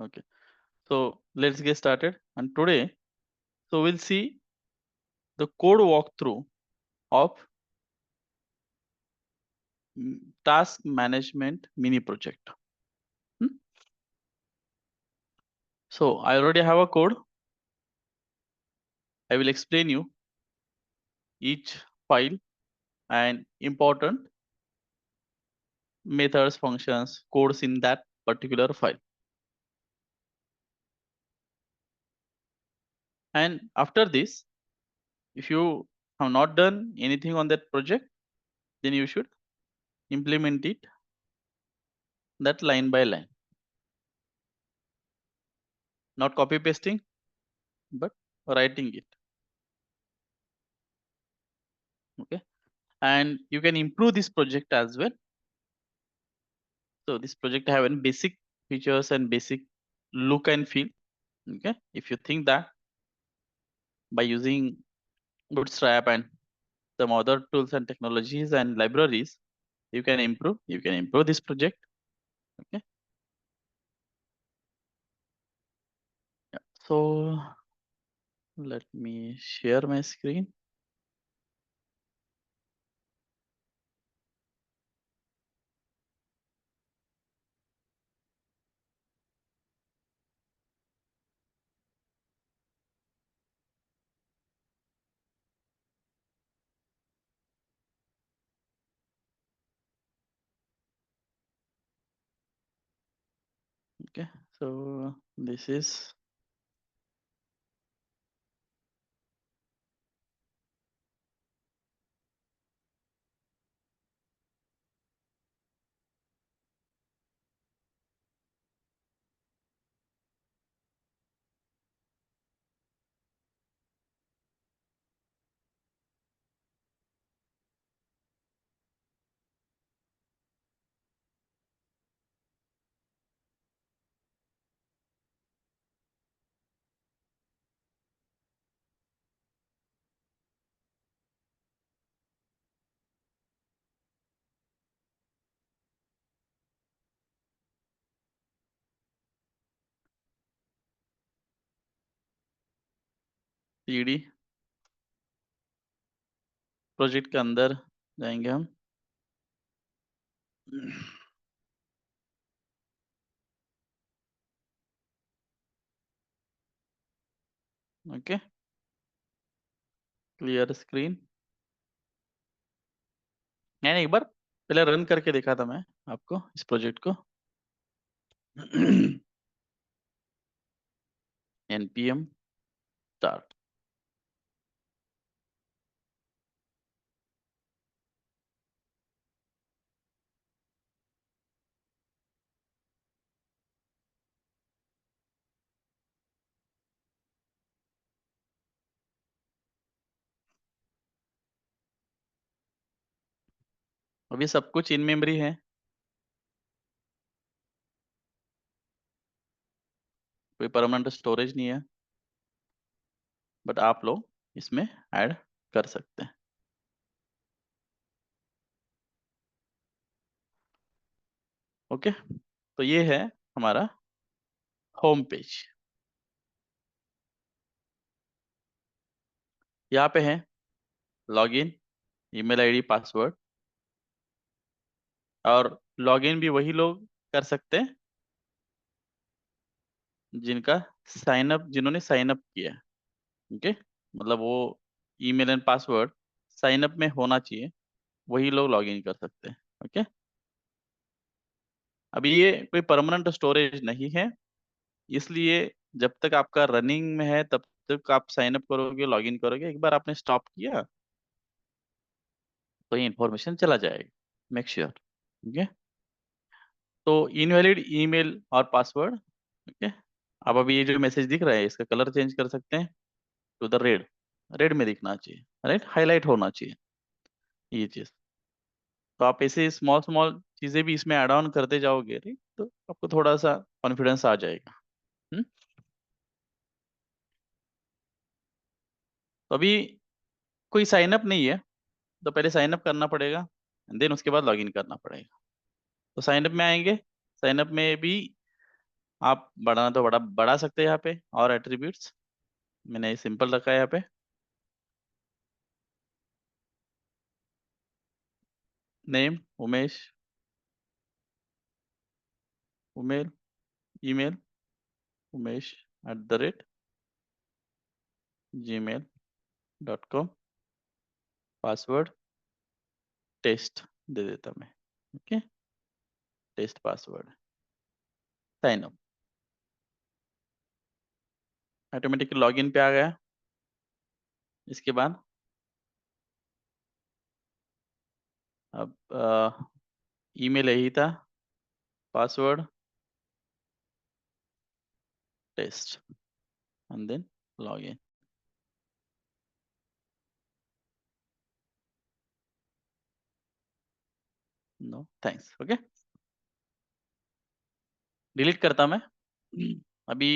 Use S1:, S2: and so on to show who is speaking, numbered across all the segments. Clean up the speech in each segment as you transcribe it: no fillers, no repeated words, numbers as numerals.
S1: Okay, so let's get started. And today, so we'll see the code walkthrough of task management mini project. Hmm? So I already have a code. I will explain you each file and important methods, functions, codes in that particular file. And after this, if you have not done anything on that project, then you should implement it that line by line. Not copy pasting, but writing it. Okay. And you can improve this project as well. So this project have any basic features and basic look and feel. Okay. If you think that by using Bootstrap and some other tools and technologies and libraries, you can improve this project. Okay. Yeah. So let me share my screen. Okay. So this is CD project के अंदर जाएंगे हम. Okay, clear screen. मैंने एक बार पहले run करके देखा था मैं आपको इस प्रोजेक्ट को. npm start. अभी सब कुछ इन मेमोरी है, कोई परमानेंट स्टोरेज नहीं है, बट आप लोग इसमें ऐड कर सकते हैं. ओके, तो ये है हमारा होम पेज. यहाँ पे है लॉगिन, ईमेल आईडी, पासवर्ड. और लॉगिन भी वही लोग कर सकते हैं जिन्होंने साइन अप किया है. ओके, मतलब वो email and password sign up में होना चाहिए, वही लोग लॉगिन कर सकते हैं. ओके, अभी ये कोई परमानेंट स्टोरेज नहीं है, इसलिए जब तक आपका रनिंग में है तब तक आप साइन अप करोगे, लॉगिन करोगे. एक बार आपने स्टॉप किया तो ये इन्फॉर्मेशन चला जाएगा. Make sure. ओके, तो इनवैलिड ईमेल और पासवर्ड. ओके, अब अभी ये जो मैसेज दिख रहा है इसका कलर चेंज कर सकते हैं टू द रेड. रेड में दिखना चाहिए, राइट, हाईलाइट होना चाहिए ये चीज. तो आप ऐसे स्मॉल स्मॉल चीजें भी इसमें ऐड ऑन करते जाओगे, राइट, तो आपको थोड़ा सा कॉन्फिडेंस आ जाएगा. हम्म? तो अभी कोई साइन अप नहीं है, तो पहले साइन अप करना पड़ेगा, देन उसके बाद लॉगिन करना पड़ेगा. तो साइन अप में आएंगे. साइन अप में भी आप बढ़ाना तो बढ़ा सकते हैं यहाँ पे, और एट्रीब्यूट्स मैंने सिंपल रखा है यहाँ पे। नेम उमेश, उमेल, email Umesh @gmail.com, password test दे देता मैं। Okay, test password, sign up, automatic login पे आ गया। इसके बाद अब ईमेल यही था, password test, and then login. No thanks. Okay, delete करता मैं। अभी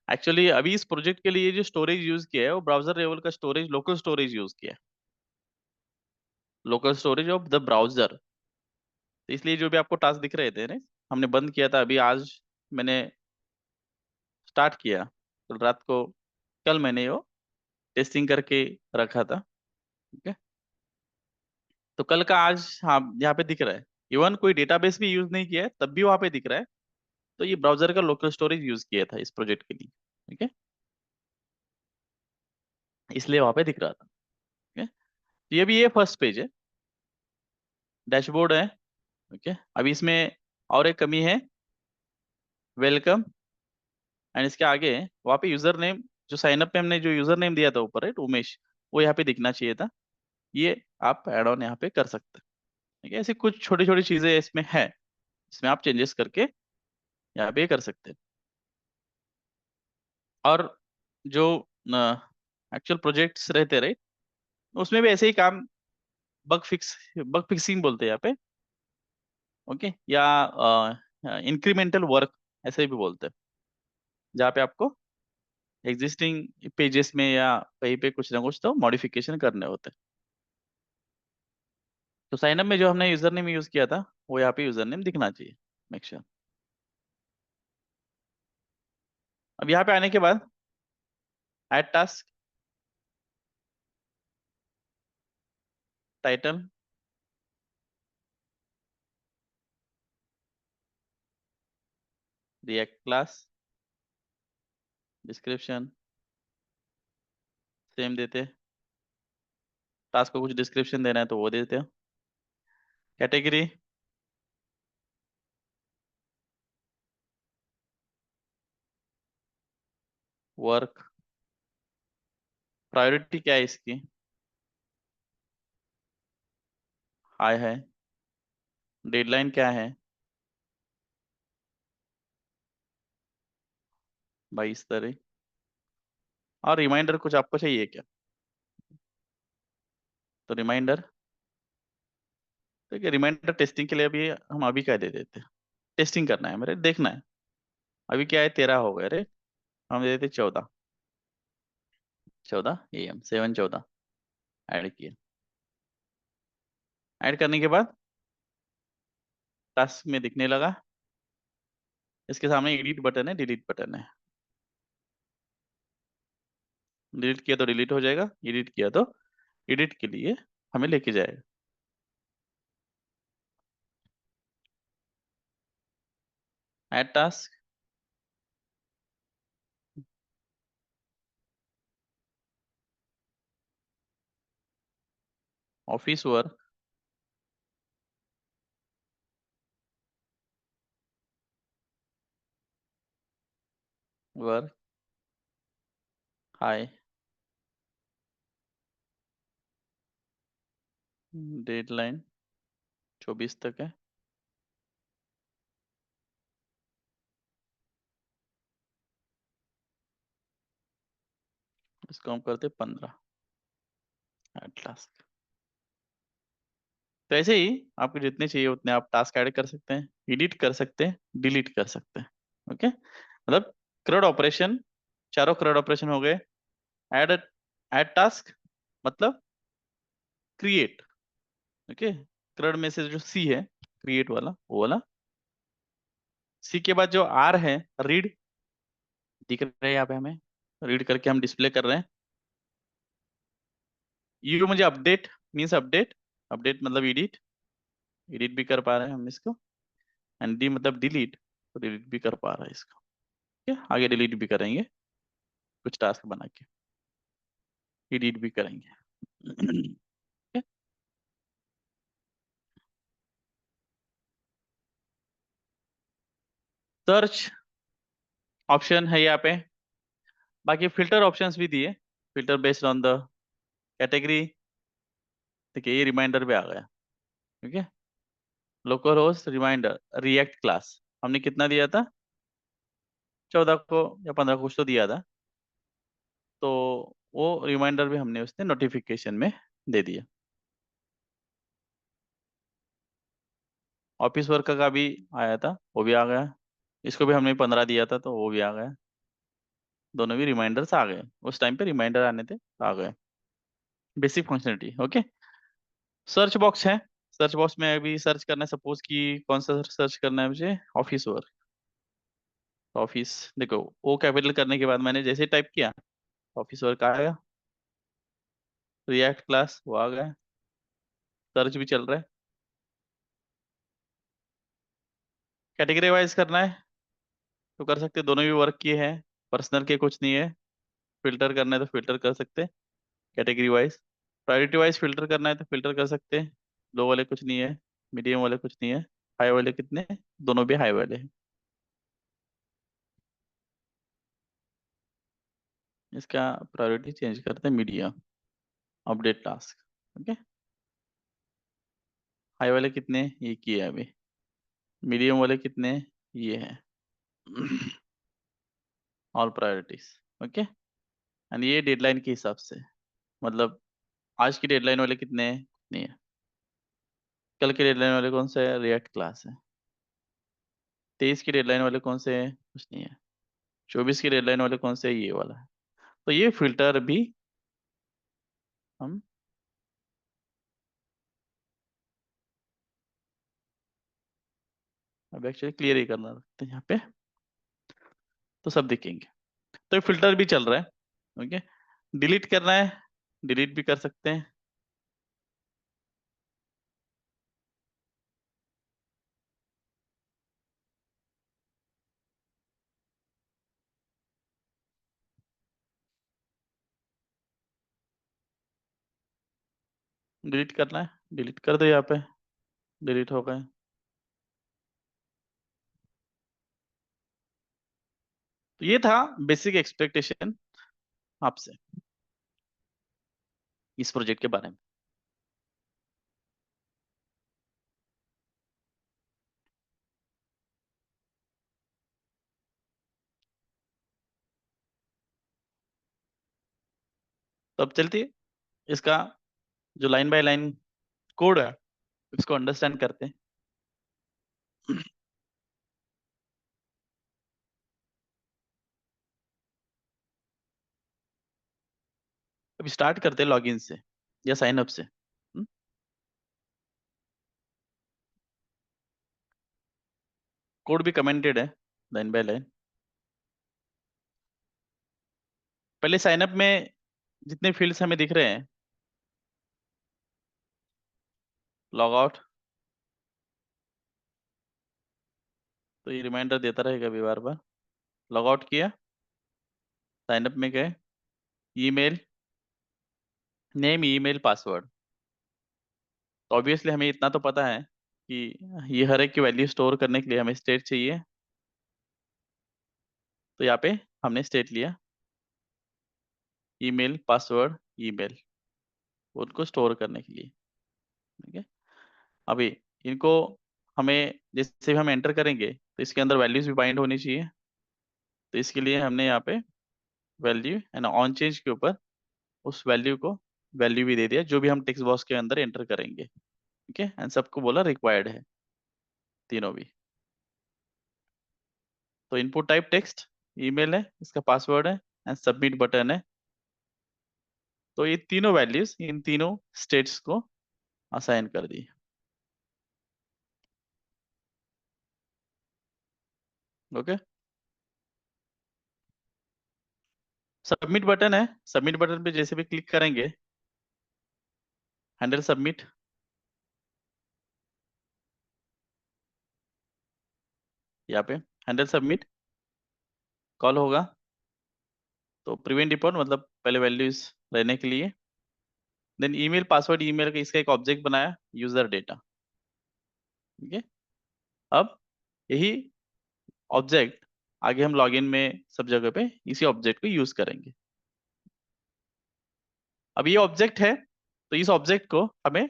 S1: एक्चुअली अभी इस प्रोजेक्ट के लिए जो स्टोरेज यूज किया है वो ब्राउजर लेवल का स्टोरेज, लोकल स्टोरेज यूज किया है, local storage of the browser. तो इसलिए जो भी आपको टास्क दिख रहे थे ना, हमने बंद किया था अभी, आज मैंने स्टार्ट किया, कल रात को, कल मैंने वो टेस्टिंग करके रखा था। ओके, तो कल का आज हाँ यहाँ पे दिख रहा है। इवन कोई डेटाबेस भी यूज नहीं किया है तब भी वहां पे दिख रहा है। तो ये ब्राउजर का लोकल स्टोरेज यूज किया था इस प्रोजेक्ट के लिए। ठीक है, इसलिए वहां पे दिख रहा था। ठीक है, तो ये भी ये फर्स्ट पेज है, डैशबोर्ड है। ओके, अभी इसमें और एक कमी है, वेलकम, एंड इसके आगे वहाँ पे यूजर नेम, जो साइन अप पे हमने जो यूजर नेम दिया था ऊपर, राइट, उमेश, वो यहाँ पे दिखना चाहिए था। ये आप ऐड ऑन यहाँ पे कर सकते हैं। ठीक है, ऐसी कुछ छोटी छोटी चीजें इसमें है, इसमें आप चेंजेस करके यहाँ पे कर सकते हैं। और जो एक्चुअल प्रोजेक्ट्स रहते, राइट, उसमें भी ऐसे ही काम, बग फिक्सिंग बोलते हैं यहाँ पे। ओके, या इंक्रीमेंटल वर्क ऐसे भी बोलते हैं, जहाँ पे आपको एग्जिस्टिंग पेजेस में या कहीं पे कुछ ना कुछ तो मॉडिफिकेशन करने होते हैं। तो साइन अप में जो हमने यूजर नेम यूज किया था वो यहाँ पे यूजर नेम दिखना चाहिए, मेक श्योर। अब यहाँ पे आने के बाद add task, title, react class, description same देते, टास्क को कुछ डिस्क्रिप्शन देना है तो वो देते हो, कैटेगरी, वर्क, प्रायोरिटी क्या है इसकी, हाई है, डेडलाइन क्या है, 22 तारीख, और रिमाइंडर कुछ आपको चाहिए क्या, तो रिमाइंडर। ठीक है, रिमाइंडर टेस्टिंग के लिए अभी हम अभी क्या दे देते हैं, टेस्टिंग करना है मेरे, देखना है। अभी क्या है, 13 हो गए रे, हम दे देते 14, 14 AM, 7/14 ऐड किए। ऐड करने के बाद टास्क में दिखने लगा, इसके सामने एडिट बटन है, डिलीट बटन है। डिलीट किया तो डिलीट हो जाएगा, एडिट किया तो एडिट के लिए हमें लेके जाएगा। Add task, office work, work high, deadline 24 तक है, इसको हम करते 15। ऐड टास्क, तो ऐसे ही आपको जितने चाहिए उतने आप टास्क ऐड कर सकते हैं, एडिट कर सकते हैं, डिलीट कर सकते हैं। ओके, मतलब CRUD ऑपरेशन, चारों CRUD ऑपरेशन हो गए। ऐड, ऐड टास्क मतलब क्रिएट। ओके, CRUD में से जो C है, क्रिएट वाला, वो वाला सी के बाद जो आर है, रीड, दिख रहा है यहाँ पे हमें, रीड करके हम डिस्प्ले कर रहे हैं। यू मुझे अपडेट मीन्स अपडेट, अपडेट मतलब एडिट, एडिट भी कर पा रहे हैं हम इसको। एंड डी मतलब डिलीट, तो डिलीट भी कर पा रहा है इसको। ठीक है, आगे डिलीट भी करेंगे कुछ टास्क बना के, एडिट भी करेंगे। सर्च ऑप्शन है यहाँ पे, बाकी फिल्टर ऑप्शंस भी दिए, filter based on the category. देखिए ये रिमाइंडर पे आ गया। ठीक है, local host reminder react class, हमने कितना दिया था, 14 को या 15 को कुछ तो दिया था, तो वो रिमाइंडर भी हमने उसने नोटिफिकेशन में दे दिया। ऑफिस वर्क का भी आया था, वो भी आ गया। इसको भी हमने 15 दिया था, तो वो भी आ गया। दोनों भी रिमाइंडर्स आ गए, उस टाइम पे रिमाइंडर आने थे, आ गए। Basic functionality. Okay, search box है। सर्च बॉक्स में अभी सर्च करना है, सपोज कि कौन सा सर्च करना है मुझे, ऑफिस वर्क। ऑफिस, देखो ओ कैपिटल करने के बाद मैंने जैसे टाइप किया, ऑफिस वर्क आएगा। रिएक्ट क्लास वो आ गया, सर्च भी चल रहा है। कैटेगरी वाइज करना है तो कर सकते हैं, दोनों भी वर्क किए हैं, पर्सनल के कुछ नहीं है। फिल्टर करना है तो फिल्टर कर सकते हैं category wise. Priority wise filter करना है तो फिल्टर कर सकते हैं। लो वाले कुछ नहीं है, मीडियम वाले कुछ नहीं है, हाई वाले कितने, दोनों भी हाई वाले हैं। इसका प्रायोरिटी चेंज करते हैं medium, update task. Okay, high वाले कितने, ये किए हैं अभी। मीडियम वाले कितने, ये है। All priorities. ओके, एंड ये डेडलाइन के हिसाब से, मतलब आज की डेडलाइन वाले कितने हैं, नहीं है। कल के डेडलाइन वाले कौन से है, रिएक्ट क्लास है। 23 की डेडलाइन वाले कौन से हैं, कुछ नहीं है। 24 की डेडलाइन वाले कौन से है, ये वाला है। तो ये फिल्टर भी हम अब एक्चुअली क्लियर ही करना रखते हैं यहाँ पे, तो सब दिखेंगे। तो ये फिल्टर भी चल रहा है। ओके, डिलीट करना है, डिलीट भी कर सकते हैं। डिलीट करना है, डिलीट कर दो यहाँ पे, डिलीट हो गए। तो ये था बेसिक एक्सपेक्टेशन आपसे इस प्रोजेक्ट के बारे में। तो अब चलती है इसका जो लाइन बाय लाइन कोड है, इसको अंडरस्टैंड करते हैं। अब स्टार्ट करते हैं लॉगिन से या साइन अप से। कोड भी कमेंटेड है लाइन बाय लाइन। पहले साइन अप में जितने फील्ड्स हमें दिख रहे हैं, लॉग आउट, तो ये रिमाइंडर देता रहेगा अभी बार बार। लॉग आउट किया, साइन अप में गए, ईमेल, नेम, ईमेल, पासवर्ड। तो ऑब्वियसली हमें इतना तो पता है कि ये हर एक की वैल्यू स्टोर करने के लिए हमें स्टेट चाहिए। तो यहाँ पे हमने स्टेट लिया, ईमेल, पासवर्ड, ईमेल, उनको स्टोर करने के लिए। ठीक है, अभी इनको हमें जैसे भी हम एंटर करेंगे तो इसके अंदर वैल्यूज भी बाइंड होनी चाहिए। तो इसके लिए हमने यहाँ पे वैल्यू एंड ऑन चेंज के ऊपर उस वैल्यू को वैल्यू भी दे दिया, जो भी हम टेक्स्ट बॉक्स के अंदर एंटर करेंगे। ठीक है, एंड सबको बोला रिक्वायर्ड है, तीनों भी। तो इनपुट टाइप टेक्स्ट, ईमेल है, इसका पासवर्ड है, एंड सबमिट बटन है। तो ये तीनों वैल्यूज इन तीनों स्टेट्स को असाइन कर दी। ओके, सबमिट बटन है, सबमिट बटन पे जैसे भी क्लिक करेंगे, हैंडल सबमिट, यहाँ पे हैंडल सबमिट कॉल होगा। तो प्रिवेंट रिपोर्ट मतलब पहले वैल्यूज रहने के लिए, देन ईमेल पासवर्ड, ईमेल का इसका एक ऑब्जेक्ट बनाया, यूजर डेटा। ठीक है, अब यही ऑब्जेक्ट आगे हम लॉगिन में सब जगह पे इसी ऑब्जेक्ट को यूज करेंगे। अब ये ऑब्जेक्ट है, तो इस ऑब्जेक्ट को हमें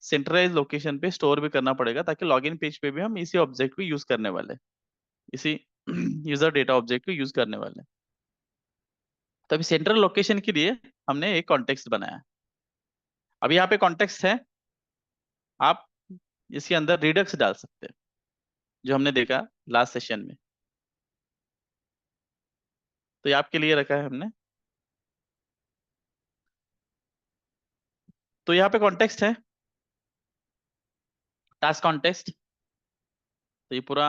S1: सेंट्रलाइज लोकेशन पे स्टोर भी करना पड़ेगा, ताकि लॉगिन पेज पे भी हम इसी ऑब्जेक्ट को यूज करने वाले हैं, इसी यूजर डेटा ऑब्जेक्ट को यूज करने वाले हैं। तो अभी सेंट्रल लोकेशन के लिए हमने एक कॉन्टेक्स्ट बनाया। अब यहाँ पे कॉन्टेक्स्ट है, आप इसके अंदर रिडक्स डाल सकते हैं, जो हमने देखा लास्ट सेशन में। तो ये आपके लिए रखा है हमने। तो यहाँ पे कॉन्टेक्स्ट है, टास्क कॉन्टेक्स्ट। तो ये पूरा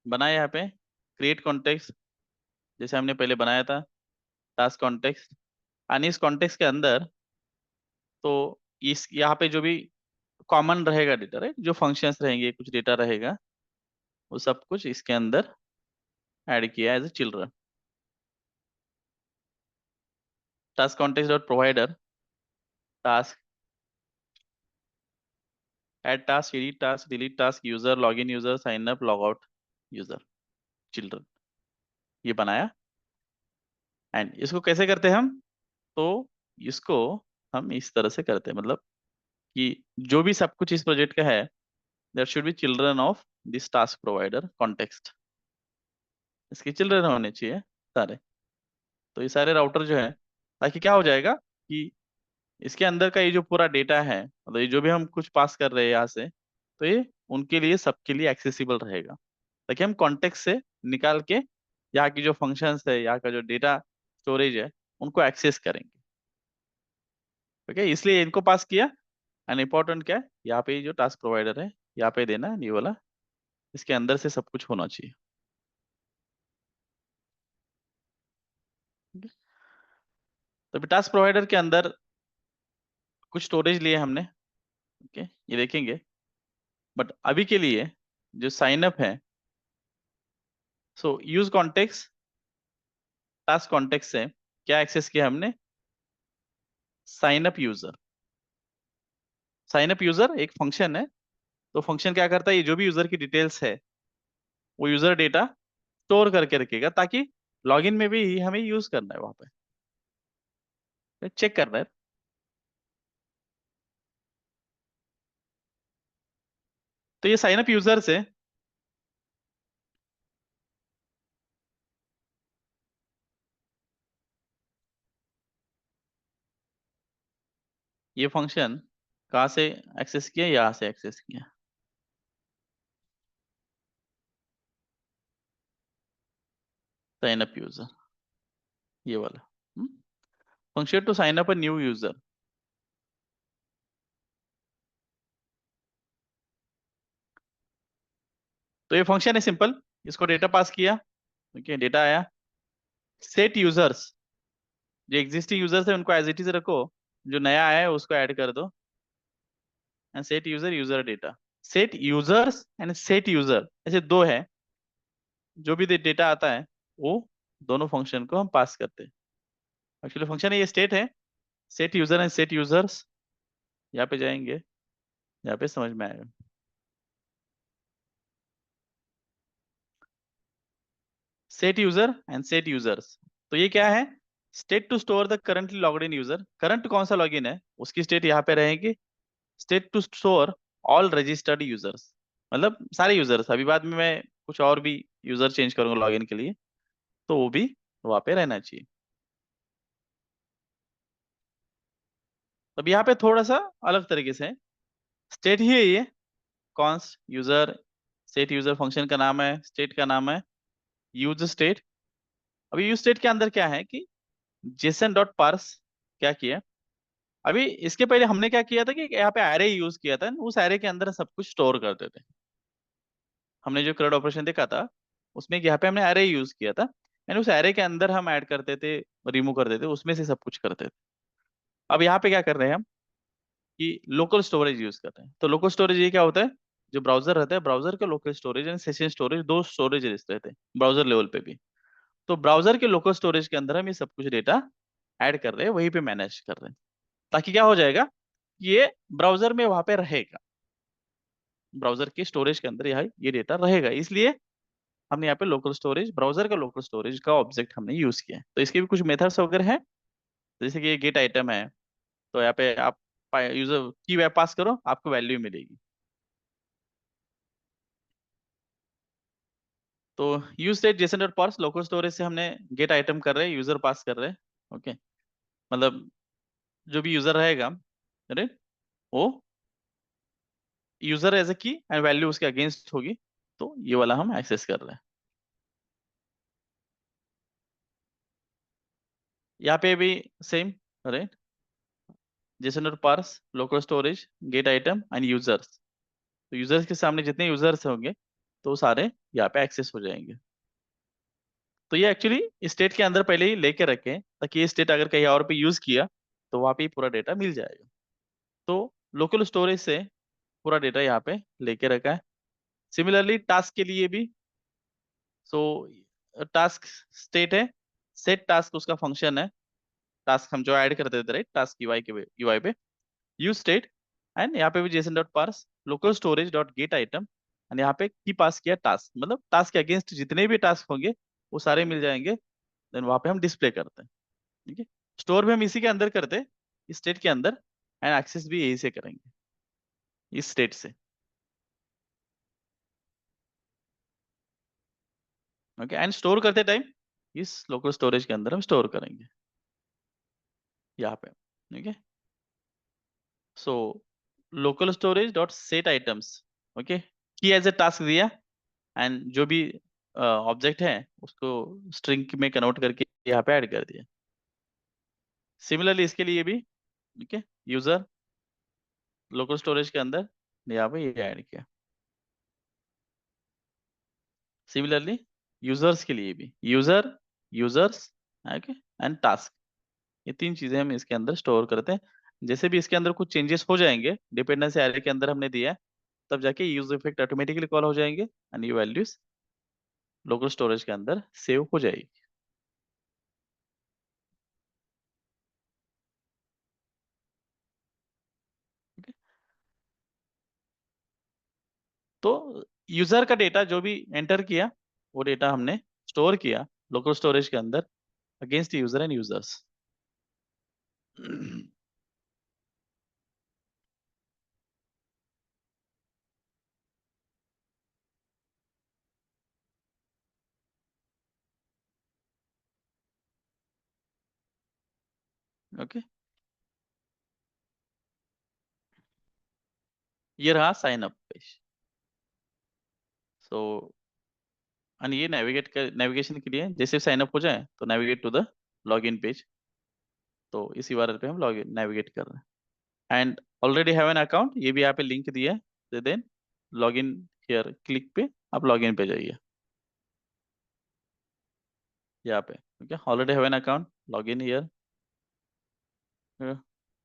S1: बना है यहाँ पे, क्रिएट कॉन्टेक्स्ट जैसे हमने पहले बनाया था, टास्क कॉन्टेक्स्ट। और इस कॉन्टेक्स्ट के अंदर तो इस यहाँ पे जो भी कॉमन रहेगा डेटा, राइट, जो फंक्शंस रहेंगे, कुछ डेटा रहेगा, वो सब कुछ इसके अंदर ऐड किया as a children. Task context dot provider, task, add task, edit task, delete task, user, login user, sign up, log out user, children, ये बनाया। एंड इसको कैसे करते हैं हम? तो इसको हम इस तरह से करते हैं, मतलब कि जो भी सब कुछ इस प्रोजेक्ट का है, there should be children of this task provider context, इसके चिल्ड्रन होने चाहिए सारे। तो ये सारे राउटर जो है, ताकि क्या हो जाएगा कि इसके अंदर का ये जो पूरा डेटा है, मतलब ये जो भी हम कुछ पास कर रहे हैं यहाँ से, तो ये उनके लिए, सबके लिए एक्सेसिबल रहेगा, ताकि हम कॉन्टेक्स्ट से निकाल के यहाँ की जो फंक्शंस है, यहाँ का जो डेटा स्टोरेज है, उनको एक्सेस करेंगे। ओके, इसलिए इनको पास किया। एंड इम्पोर्टेंट क्या है, यहाँ पे जो टास्क प्रोवाइडर है, यहाँ पे देना है ये वाला, इसके अंदर से सब कुछ होना चाहिए। ठीक है? तो टास्क प्रोवाइडर के अंदर कुछ स्टोरेज लिए हमने, ओके, ये देखेंगे। बट अभी के लिए जो साइन अप है, so use context, task context से क्या एक्सेस किया हमने? Sign up user. Sign up user एक फंक्शन है। तो फंक्शन क्या करता है, ये जो भी यूजर की डिटेल्स है, वो यूजर डेटा स्टोर करके रखेगा, ताकि लॉगिन में भी हमें यूज करना है, वहां पे चेक करना है। तो ये साइन अप यूजर से ये फंक्शन कहाँ से एक्सेस किया, यहाँ से एक्सेस किया। साइन अप यूजर, ये वाला function to sign up a new user. तो ये फंक्शन है सिंपल, इसको डेटा पास किया, ओके, डेटा आया। सेट यूजर्स, जो एग्जिस्टिंग यूजर्स है उनको एज इट इज रखो, जो नया आया है उसको ऐड कर दो। And set user, user data. Set users and set user ऐसे दो है, जो भी डेटा आता है वो दोनों फंक्शन को हम पास करते हैं। एक्चुअली फंक्शन है, ये स्टेट है, set user and set users. यहाँ पे जाएंगे, यहाँ पे समझ में आएगा। Set user and set users, तो ये क्या है? State to store the currently logged in user, current कौन सा लॉगिन है उसकी स्टेट यहाँ पे रहेगी। State to store all registered users, मतलब सारे यूजर्स, अभी बाद में मैं कुछ और भी यूजर चेंज करूंगा लॉगिन के लिए, तो वो भी वहां पे रहना चाहिए। अब यहाँ पे थोड़ा सा अलग तरीके से स्टेट ही है ये, const user, set user function का नाम है, स्टेट का नाम है यूज स्टेट। अभी यूज स्टेट के अंदर क्या है कि जेसन डॉट पार्स क्या किया, अभी इसके पहले हमने क्या किया था कि यहाँ पे एरे यूज किया था, उस एरे के अंदर सब कुछ स्टोर करते थे। हमने जो करंट ऑपरेशन देखा था, उसमें यहाँ पे हमने एरे यूज किया था, एंड उस एरे के अंदर हम ऐड करते थे, रिमूव करते थे, उसमें से सब कुछ करते थे। अब यहाँ पे क्या कर रहे हैं हम कि लोकल स्टोरेज यूज कर रहे हैं। तो लोकल स्टोरेज ये क्या होता है, जो ब्राउजर रहता है, ब्राउजर के local storage and session storage, दो स्टोरेज रहते हैं ब्राउजर लेवल पे भी। तो ब्राउजर के लोकल स्टोरेज के अंदर हम ये सब कुछ डेटा ऐड कर रहे हैं, वहीं पे मैनेज कर रहे हैं, ताकि क्या हो जाएगा, ये ब्राउजर में वहां पे रहेगा, ब्राउजर के स्टोरेज के अंदर यहाँ ये डेटा रहेगा। इसलिए हमने यहाँ पे लोकल स्टोरेज, ब्राउजर का लोकल स्टोरेज का ऑब्जेक्ट हमने यूज किया है। तो इसके भी कुछ मेथड्स वगैरह हैं, जैसे कि ये गेट आइटम है, तो यहाँ पे आप यूजर की वैल्यू पास करो, आपको वैल्यू मिलेगी। तो use state JSON dot parse, local storage से हमने गेट आइटम कर रहे हैं, यूजर पास कर रहे हैं। ओके, मतलब जो भी यूजर रहेगा, राइट, वो यूजर एज ए की एंड वैल्यू उसके अगेंस्ट होगी, तो ये वाला हम एक्सेस कर रहे हैं। यहाँ पे भी same, right, JSON dot parse local storage get item and users. तो यूजर्स के सामने जितने यूजर्स होंगे, तो वो सारे यहाँ पे एक्सेस हो जाएंगे। तो ये एक्चुअली स्टेट के अंदर पहले ही लेके रखें, ताकि ये स्टेट अगर कहीं और पे यूज किया, तो वहाँ पे ही पूरा डेटा मिल जाएगा। तो लोकल स्टोरेज से पूरा डेटा यहाँ पे लेके रखा है। सिमिलरली टास्क के लिए भी, सो टास्क स्टेट है, सेट टास्क उसका फंक्शन है, टास्क हम जो ऐड करते थे, राइट, टास्क यूआई पे यूज स्टेट, एंड यहाँ पे भी JSON dot parse local storage dot get item, and यहाँ पे की पास किया टास्क, मतलब टास्क के अगेंस्ट जितने भी टास्क होंगे वो सारे मिल जाएंगे, देन वहां पे हम डिस्प्ले करते हैं। ठीक है, स्टोर भी हम इसी के अंदर करते हैं, इस स्टेट के अंदर, एंड एक्सेस भी यही से करेंगे, इस स्टेट से। ओके, एंड स्टोर करते टाइम इस लोकल स्टोरेज के अंदर हम स्टोर करेंगे, यहाँ पे। Okay, so local storage dot set items, okay, की एज ए टास्क दिया, एंड जो भी ऑब्जेक्ट है उसको स्ट्रिंग में कन्वर्ट करके यहाँ पे ऐड कर दिया। सिमिलरली इसके लिए भी, ओके, यूजर लोकल स्टोरेज के अंदर यहाँ पे ये ऐड किया। सिमिलरली यूजर्स के लिए भी user, users, okay, and task, ये तीन चीजें हम इसके अंदर स्टोर करते हैं। जैसे भी इसके अंदर कुछ चेंजेस हो जाएंगे, डिपेंडेंसी एरे के अंदर हमने दिया है, तब जाके यूज इफेक्ट ऑटोमेटिकली कॉल हो जाएंगे, एंड ये वैल्यूज लोकल स्टोरेज के अंदर सेव हो जाएगी। Okay? तो यूजर का डेटा जो भी एंटर किया, वो डेटा हमने स्टोर किया लोकल स्टोरेज के अंदर against user and users. Okay, ये रहा sign up page. So and ये नेविगेशन के लिए, जैसे साइन अप हो जाए तो navigate to the login page, तो इस URL पे हम लॉगिन नेविगेट कर रहे हैं। And already have an account, ये भी यहाँ पे लिंक दिया है, देन लॉगिन हियर क्लिक पे आप लॉगिन पे जाइए, यहाँ पे। Okay, already have an account, login here,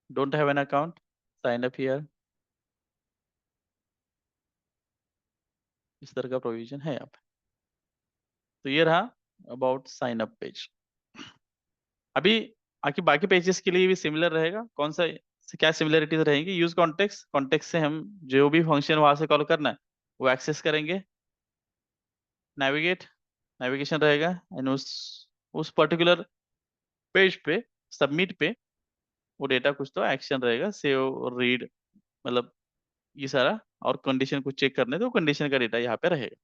S1: don't have an account, sign up here, इस तरह का प्रोविजन है यहाँ पे। तो ये रहा अबाउट साइन अप पेज। अभी आगे बाकी पेजेस के लिए भी सिमिलर रहेगा, कौन सा क्या सिमिलरिटीज रहेंगी, यूज कॉन्टेक्स्ट, कॉन्टेक्स्ट से हम जो भी फंक्शन वहां से कॉल करना है वो एक्सेस करेंगे, नेविगेट, नेविगेशन रहेगा, एंड उस पर्टिकुलर पेज पे, सबमिट पे, वो डेटा कुछ तो एक्शन रहेगा, सेव, रीड, मतलब ये सारा, और कंडीशन कुछ चेक करने तो कंडीशन का डेटा यहाँ पे रहेगा।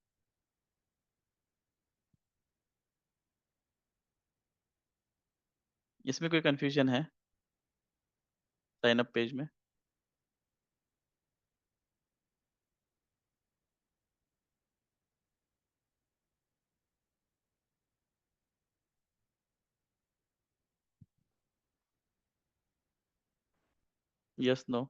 S1: इसमें कोई कंफ्यूजन है साइन अप पेज में? Yes, no?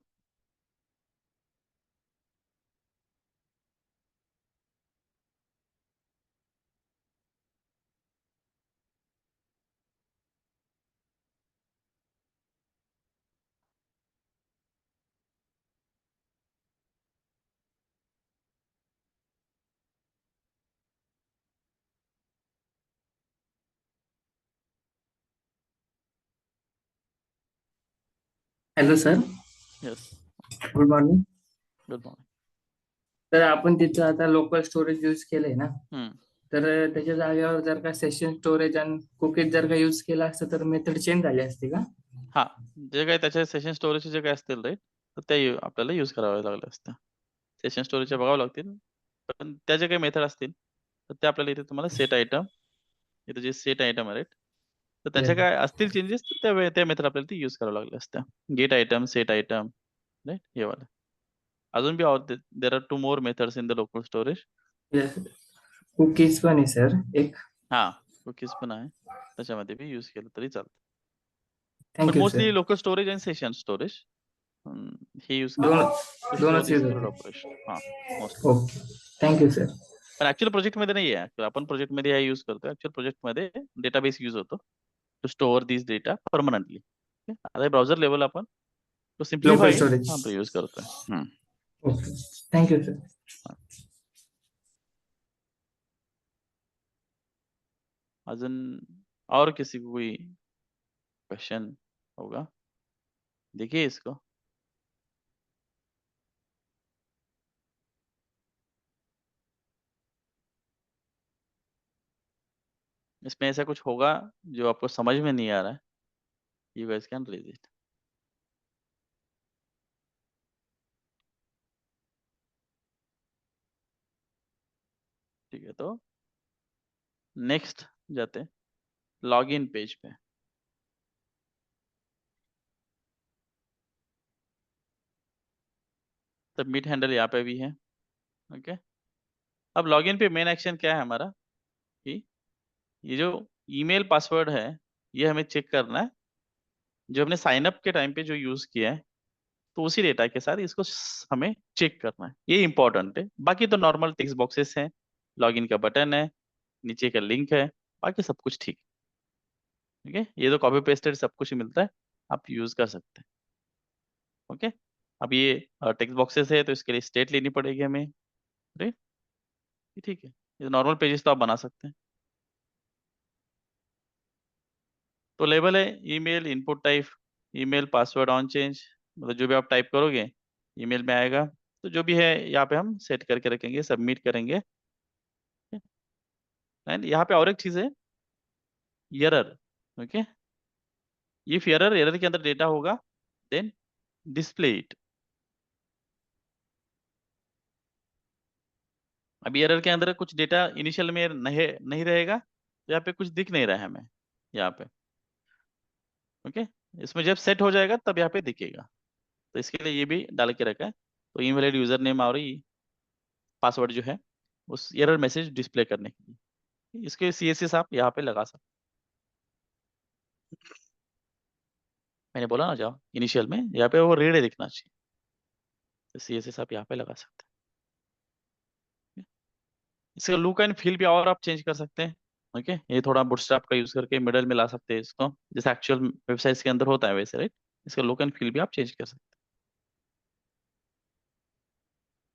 S2: Hello sir.
S1: Yes.
S2: Good morning.
S1: Good morning.
S2: तर आपण तिथं आता लोकल स्टोरेज यूज केलंय ना,
S1: हम्म.
S2: तर त्याच्या जागेवर जर का सेशन स्टोरेज आणि कुकीज जर का यूज केला असतं तर मेथड चेंज झाली असती का?
S1: हा, जे काही त्याचे सेशन स्टोरेजचे जे काही असतील राईट, तर ते आपल्याला यूज करावे लागले असते. सेशन स्टोरेजचे बघावं लागतील, पण त्या जे काही मेथड असतील तर ते आपल्याला इथे तुम्हाला सेट आयटम, इथे जे सेट आयटम आहे राईट, तर त्याचे
S2: Yes.
S1: काय असतील चेंजेस तर त्या मेथड आपल्याला ते यूज करावं लागले असत्या. Get item, set item, right, हे वाले. अजून बी there are two more methods in the local storage.
S2: Yes. Cookies पण आहे सर एक.
S1: हा, कुकीज पण आहे, त्याच्यामध्ये बी यूज केलं तरी चालतं. पण
S2: thank you
S1: mostly
S2: sir.
S1: Local storage आणि सेशन स्टोरेज हे यूज
S2: दोन
S1: करतात टू स्टोअर
S2: दोनच
S1: दी
S2: यूज
S1: सिक्युअर्ड
S2: होते.
S1: ऑपरेशन. हा, मोस्टली.
S2: ओके. Thank you sir.
S1: पण ऍक्च्युअल प्रोजेक्टमध्ये नाही आहे. आपण प्रोजेक्टमध्ये हे यूज करतो. ऍक्च्युअल प्रोजेक्टमध्ये डेटाबेस यूज होतो to store this data permanently. आता ब्राउझर लेवल आपण तो
S2: लोकल
S1: सिम्प्लिफाई
S2: स्टोरेज.
S1: आपण यूज करतोय.
S2: ओके. Thank you sir.
S1: हा. अजून और किसी को कोई क्वेश्चन होगा? देखिए इसको. इसमें ऐसा कुछ होगा जो आपको समझ में नहीं आ रहा है, you guys can raise it. ठीक है, तो नेक्स्ट जाते हैं लॉगिन पेज पे. सबमिट हैंडल यहाँ पे भी है. ओके. अब लॉगिन पे मेन एक्शन क्या है हमारा, कि ये जो ईमेल पासवर्ड है ये हमें चेक करना है, जो हमने साइन अप के टाइम पे जो यूज किया है, तो उसी डेटा के साथ इसको हमें चेक करना है. ये इंपॉर्टेंट है. बाकी तो नॉर्मल टेक्स्ट बॉक्सेस हैं, लॉगिन का बटन है, नीचे का लिंक है, बाकी सब कुछ ठीक. ठीक है, ये तो कॉपी पेस्टेड सब कुछ ही मिलता है, आप यूज कर सकते हैं. ओके. अब ये टेक्स्ट बॉक्सेस है तो इसके लिए स्टेट लेनी पड़ेगी हमें. राइट. ये ठीक है, ये नॉर्मल पेजेस तो आप बना सकते हैं. तो लेबल है email input type, email password on change, मतलब जो भी आप टाइप करोगे ईमेल में आएगा. तो जो भी है यहाँ पे हम सेट करके रखेंगे, सबमिट करेंगे. एंड यहाँ पे और एक चीज है, एरर. ओके. इफ एरर के अंदर डेटा होगा देन डिस्प्ले इट. अभी एरर के अंदर कुछ डेटा इनिशियल में नहीं नहीं रहेगा, तो यहाँ पे कुछ दिख नहीं रहा है हमें यहाँ पे. ओके. इसमें जब सेट हो जाएगा तब यहाँ पे दिखेगा. तो इसके लिए ये भी डाल के रखा है. तो इनवैलिड यूजर नेम और पासवर्ड जो है उस एरर मैसेज डिस्प्ले करने के लिए इसके CSS आप यहाँ पे लगा सकते. मैंने बोला ना, जाओ इनिशियल में यहाँ पे वो रेड दिखना चाहिए, तो CSS आप यहाँ पे लगा सकते हैं. इसका लुक एंड फील भी और आप चेंज कर सकते हैं. ओके. ये थोड़ा बूटस्ट्रैप का यूज करके मिडल में ला सकते हैं इसको, जैसे एक्चुअल वेबसाइट्स के अंदर होता है वैसे, राइट. इसका लुक एंड फील भी आप चेंज कर सकते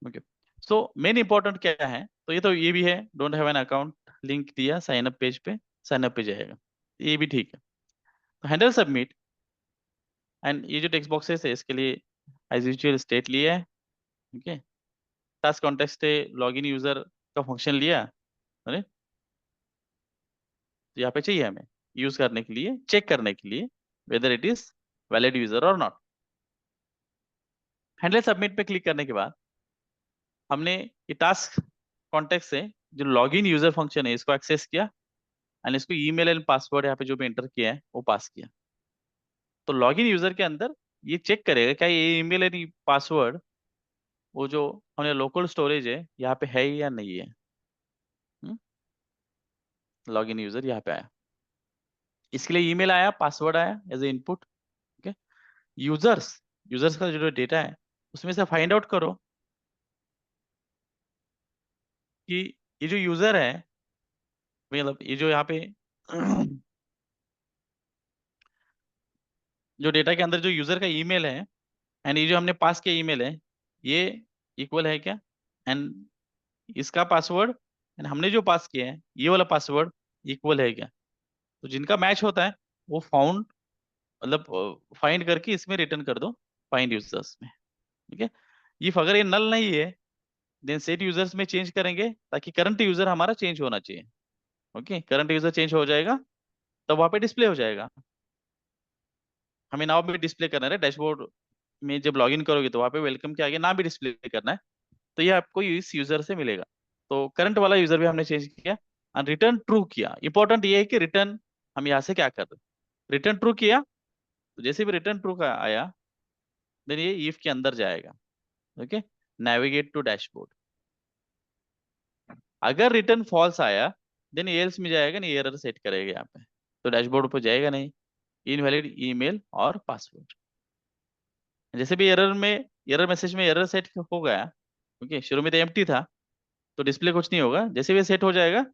S1: हैं. ओके. सो मेन इंपॉर्टेंट क्या है, तो ये भी है, don't have an account, link दिया साइन अप पेज पे, साइन अप पे जाएगा, ये भी ठीक है. तो हैंडल सबमिट. एंड ये जो टेक्स्ट बॉक्सेस है इसके लिए एज यूजुअल स्टेट लिया है. ओके. टास्क कॉन्टेक्स्ट है, लॉगिन यूजर का फंक्शन लिया. अरे, तो यहाँ पे चाहिए हमें यूज करने के लिए, चेक करने के लिए whether it is valid user और नॉट. हैंडल सबमिट पे क्लिक करने के बाद हमने ये टास्क कॉन्टेक्स्ट से जो लॉगिन यूजर फंक्शन है इसको एक्सेस किया, एंड इसको ईमेल एंड पासवर्ड यहाँ पे जो भी एंटर किया है वो पास किया. तो लॉगिन यूजर के अंदर ये चेक करेगा क्या ये ईमेल एंड पासवर्ड वो जो हमने लोकल स्टोरेज है यहाँ पे है या नहीं है. लॉगिन यूजर यहाँ पे आया, इसके लिए ईमेल आया, पासवर्ड आया as a input. Okay. Users users का जो डेटा है उसमें से फाइंड आउट करो कि ये जो यूजर है, मतलब ये जो यहाँ पे जो डेटा के अंदर जो यूजर का ईमेल है एंड ये जो हमने पास किया ईमेल है, ये इक्वल है क्या, एंड इसका पासवर्ड एंड हमने जो पास किया है ये वाला पासवर्ड इक्वल है क्या. तो जिनका मैच होता है वो फाउंड मतलब फाइंड करके इसमें रिटर्न कर दो, फाइंड यूजर्स में। ठीक है। इफ अगर ये नल नहीं है, देन सेट यूजर्स में चेंज करेंगे ताकि करंट यूजर हमारा चेंज होना चाहिए। ओके, करंट यूजर चेंज हो जाएगा तब वहां पे डिस्प्ले हो जाएगा। हमें नाम भी डिस्प्ले करना है डैशबोर्ड में, जब लॉगिन करोगे तो वहां पे वेलकम के आगे नाम भी डिस्प्ले करना है। तो ये आपको इस यूजर से मिलेगा। तो करंट वाला यूजर भी हमने चेंज किया और रिटर्न ट्रू किया। इंपॉर्टेंट ये है कि रिटर्न हम यहाँ से क्या कर रहे हैं, रिटर्न ट्रू किया। तो जैसे भी रिटर्न ट्रू का आया, देन ये इफ के अंदर जाएगा। Okay, navigate to dashboard. अगर रिटर्न फॉल्स आया, देन एल्स में जाएगा, नहीं एरर सेट करेगा यहाँ पे, तो डैशबोर्ड पर जाएगा नहीं। इनवैलिड ईमेल और पासवर्ड। जैसे भी एरर में, एरर मैसेज में एरर सेट हो गया, ओके, शुरू में तो एम्प्टी था तो डिस्प्ले कुछ नहीं होगा। जैसे भी सेट हो जाएगा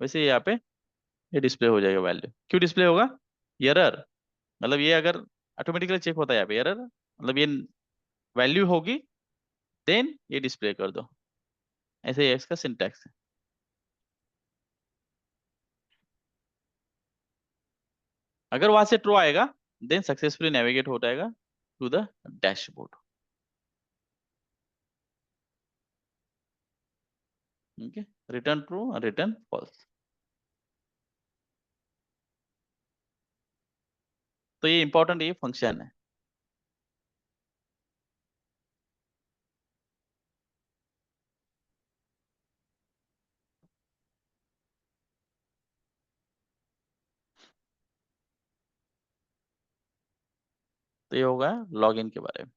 S1: वैसे यहाँ पे ये डिस्प्ले हो जाएगा वैल्यू। क्यों डिस्प्ले होगा? एरर, मतलब ये अगर ऑटोमेटिकली चेक होता है यहाँ पे एरर, मतलब ये वैल्यू होगी, देन ये डिस्प्ले कर दो। ऐसे ही इसका सिंटैक्स है। अगर वहां से ट्रू आएगा, देन सक्सेसफुली नेविगेट हो जाएगा to the dashboard. Okay, return true और रिटर्न फॉल्स। तो ये इंपॉर्टेंट ये फंक्शन है। तो ये होगा लॉगिन के बारे में।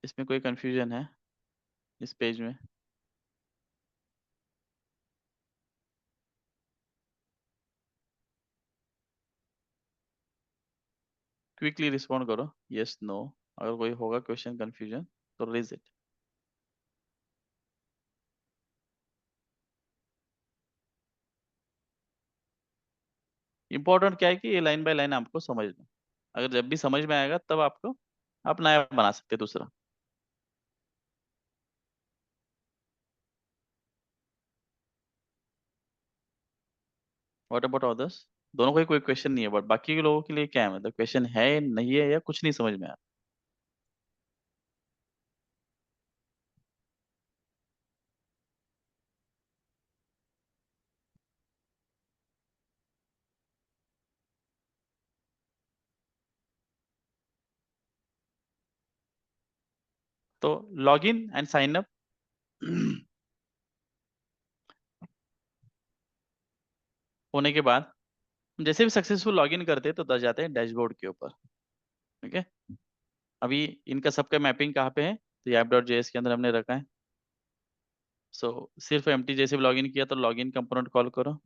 S1: इसमें कोई कंफ्यूजन है इस पेज में? क्विकली रिस्पॉन्ड करो, यस नो। अगर कोई होगा क्वेश्चन कंफ्यूजन तो रेज इट। इंपॉर्टेंट क्या है कि ये लाइन बाय लाइन आपको समझना। अगर जब भी समझ में आएगा तब आपको आप नया बना सकते हैं दूसरा। What about others? दोनों को ही कोई क्वेश्चन नहीं है, बट बाकी के लोगों के लिए क्या है, मतलब क्वेश्चन है नहीं है या कुछ नहीं समझ में आ तो लॉगिन एंड साइन अप होने के बाद जैसे भी सक्सेसफुल लॉगिन करते हैं तो दस जाते हैं डैशबोर्ड के ऊपर। ठीक है। अभी इनका सबका मैपिंग कहाँ पे है, तो ये app.js के अंदर हमने रखा है। सो सिर्फ एम्प्टी जैसे भी लॉगिन किया तो लॉगिन कंपोनेंट कॉल करो।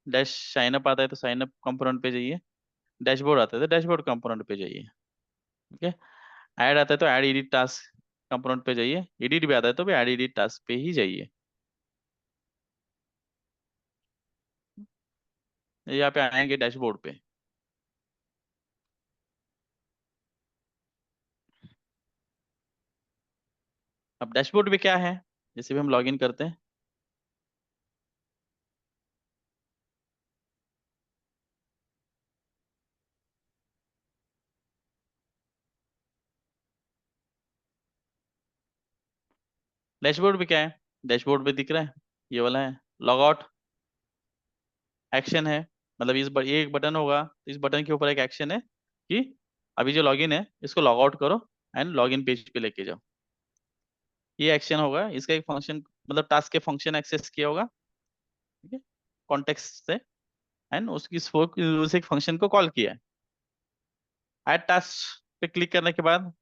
S1: डैश साइन अप आता है तो साइन अप कंपोनेंट पे जाइए। डैशबोर्ड आता है तो डैशबोर्ड कंपोनेंट पे जाइए। ठीक है। ऐड आता है तो ऐड एडिट टास्क कंपोनेंट पे जाइए। एडिट भी आता है तो भी ऐड एडिट टास्क पे ही जाइए। यहाँ पे आएंगे डैशबोर्ड पे। अब डैशबोर्ड पे क्या है, जैसे भी हम लॉगिन करते हैं, डैशबोर्ड पे क्या है, डैशबोर्ड पे दिख रहा है ये वाला है, लॉग आउट एक्शन है। मतलब ये एक बटन होगा तो इस बटन के ऊपर एक एक्शन है कि अभी जो लॉगिन है इसको लॉग आउट करो एंड लॉगिन पेज पे लेके जाओ। ये एक्शन होगा, इसका एक फंक्शन, मतलब टास्क के फंक्शन एक्सेस किया होगा। ठीक है, कॉन्टेक्स्ट से, एंड उसकी उस एक फंक्शन को कॉल किया है। ऐड टास्क पे क्लिक करने के बाद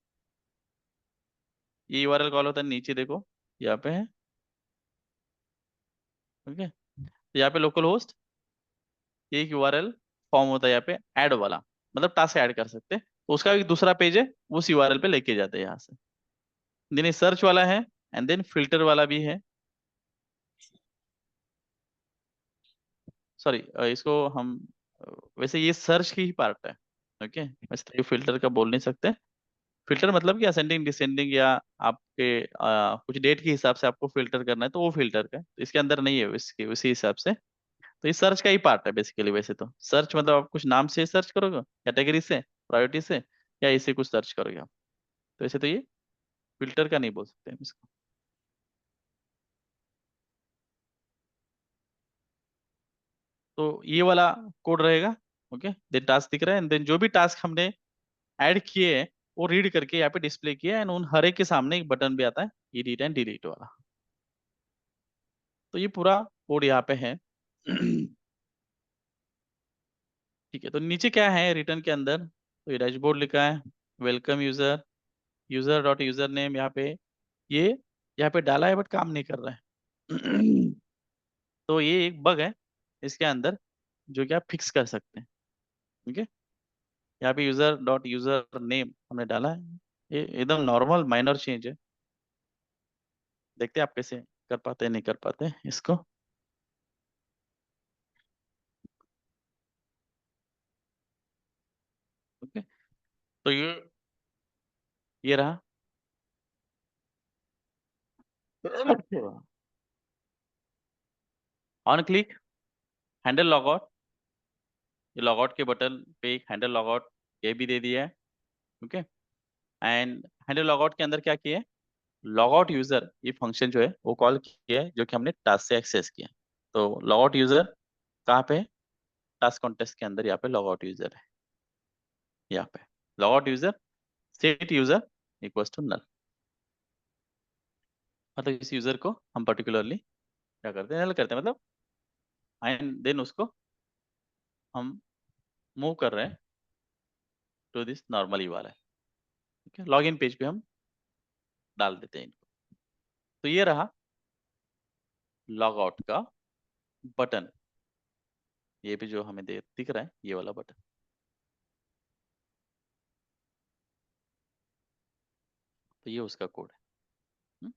S1: ये यूआरएल कॉल होता है, नीचे देखो यहाँ पे है। ठीक है, तो यहाँ पे लोकल होस्ट, ये एक यूआरएल फॉर्म होता है यहाँ पे ऐड वाला, मतलब टास्क ऐड कर सकते हैं। तो उसका एक दूसरा पेज है, उस यूआरएल पे लेके जाते हैं यहाँ से। देन सर्च वाला है एंड देन फिल्टर वाला भी है। सॉरी, इसको हम वैसे ये सर्च की ही पार्ट है। ओके, वैसे तो ये फिल्टर का बोल नहीं सकते। फिल्टर मतलब कि असेंडिंग डिसेंडिंग, या आपके कुछ डेट के हिसाब से आपको फिल्टर करना है तो वो फिल्टर का है। तो इसके अंदर नहीं है इसके उसी हिसाब से। तो ये सर्च का ही पार्ट है बेसिकली। वैसे तो सर्च मतलब आप कुछ नाम से सर्च करोगे, कैटेगरी से, प्रायोरिटी से, या इसे कुछ सर्च करोगे आप। तो वैसे तो ये फिल्टर का नहीं बोल सकते हम इसको। तो ये वाला कोड रहेगा। ओके, देन टास्क दिख रहा है, एंड देन जो भी टास्क हमने ऐड किए हैं वो रीड करके यहाँ पे डिस्प्ले किया है, एंड उन हर एक के सामने एक बटन भी आता है, एडिट एंड डिलीट वाला। तो ये पूरा कोड यहाँ पे है। ठीक है, तो नीचे क्या है रिटर्न के अंदर, तो ये डैशबोर्ड लिखा है, welcome user, user dot user name यहाँ पे, ये यहाँ पे डाला है बट काम नहीं कर रहा है। तो ये एक बग है इसके अंदर, जो कि आप फिक्स कर सकते हैं। ठीक है, यहाँ पे यूजर डॉट यूजर नेम हमने डाला है, ये एकदम नॉर्मल माइनर चेंज है। देखते हैं आप कैसे कर पाते हैं नहीं कर पाते हैं इसको। ओके, तो ये रहा। ऑन क्लिक हैंडल लॉगआउट, ये लॉगआउट के बटन पे एक हैंडल लॉगआउट ये भी दे दिया है। ओके, एंड हैंडल लॉगआउट के अंदर क्या किया है, लॉगआउट यूजर ये फंक्शन जो है वो कॉल किया है, जो कि हमने टास्क से एक्सेस किया। तो लॉगआउट यूजर कहाँ पे है, टास्क कॉन्टेस्ट के अंदर यहाँ पे लॉगआउट यूजर है। यहाँ पे logout user set user equals to null, मतलब इस यूजर को हम पर्टिकुलरली क्या करते हैं, नल करते हैं, मतलब एंड देन उसको हम मूव कर रहे हैं टू दिस नॉर्मल यूआरएल है। ठीक है, लॉगिन पेज पे हम डाल देते हैं इनको। तो ये रहा लॉग आउट का बटन, ये भी जो हमें दिख रहा है ये वाला बटन। तो ये उसका कोड है। हम्म?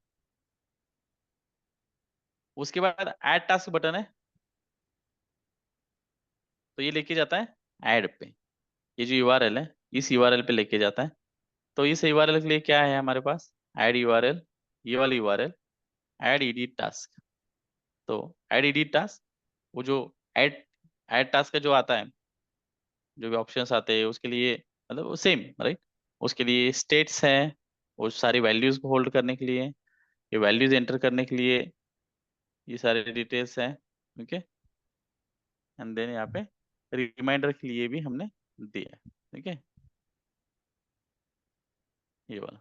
S1: उसके बाद ऐड टास्क बटन है, तो ये लेके जाता है ऐड पे। ये जो यूआरएल है इस यूआरएल पे लेके जाता है। तो इस यूआरएल के लिए क्या है हमारे पास, ऐड यूआरएल, ये वाली यूआरएल, ऐड एडिट टास्क। तो ऐड एडिट टास्क, वो जो ऐड ऐड टास्क का जो आता है, जो भी ऑप्शंस आते हैं उसके लिए, मतलब वो सेम राइट। उसके लिए स्टेट्स हैं, वो सारी वैल्यूज को होल्ड करने के लिए, ये वैल्यूज एंटर करने के लिए ये सारे डिटेल्स हैं। ओके, एंड देन यहाँ पे रिमाइंडर के लिए भी हमने दिया है। ठीक है, ये वाला।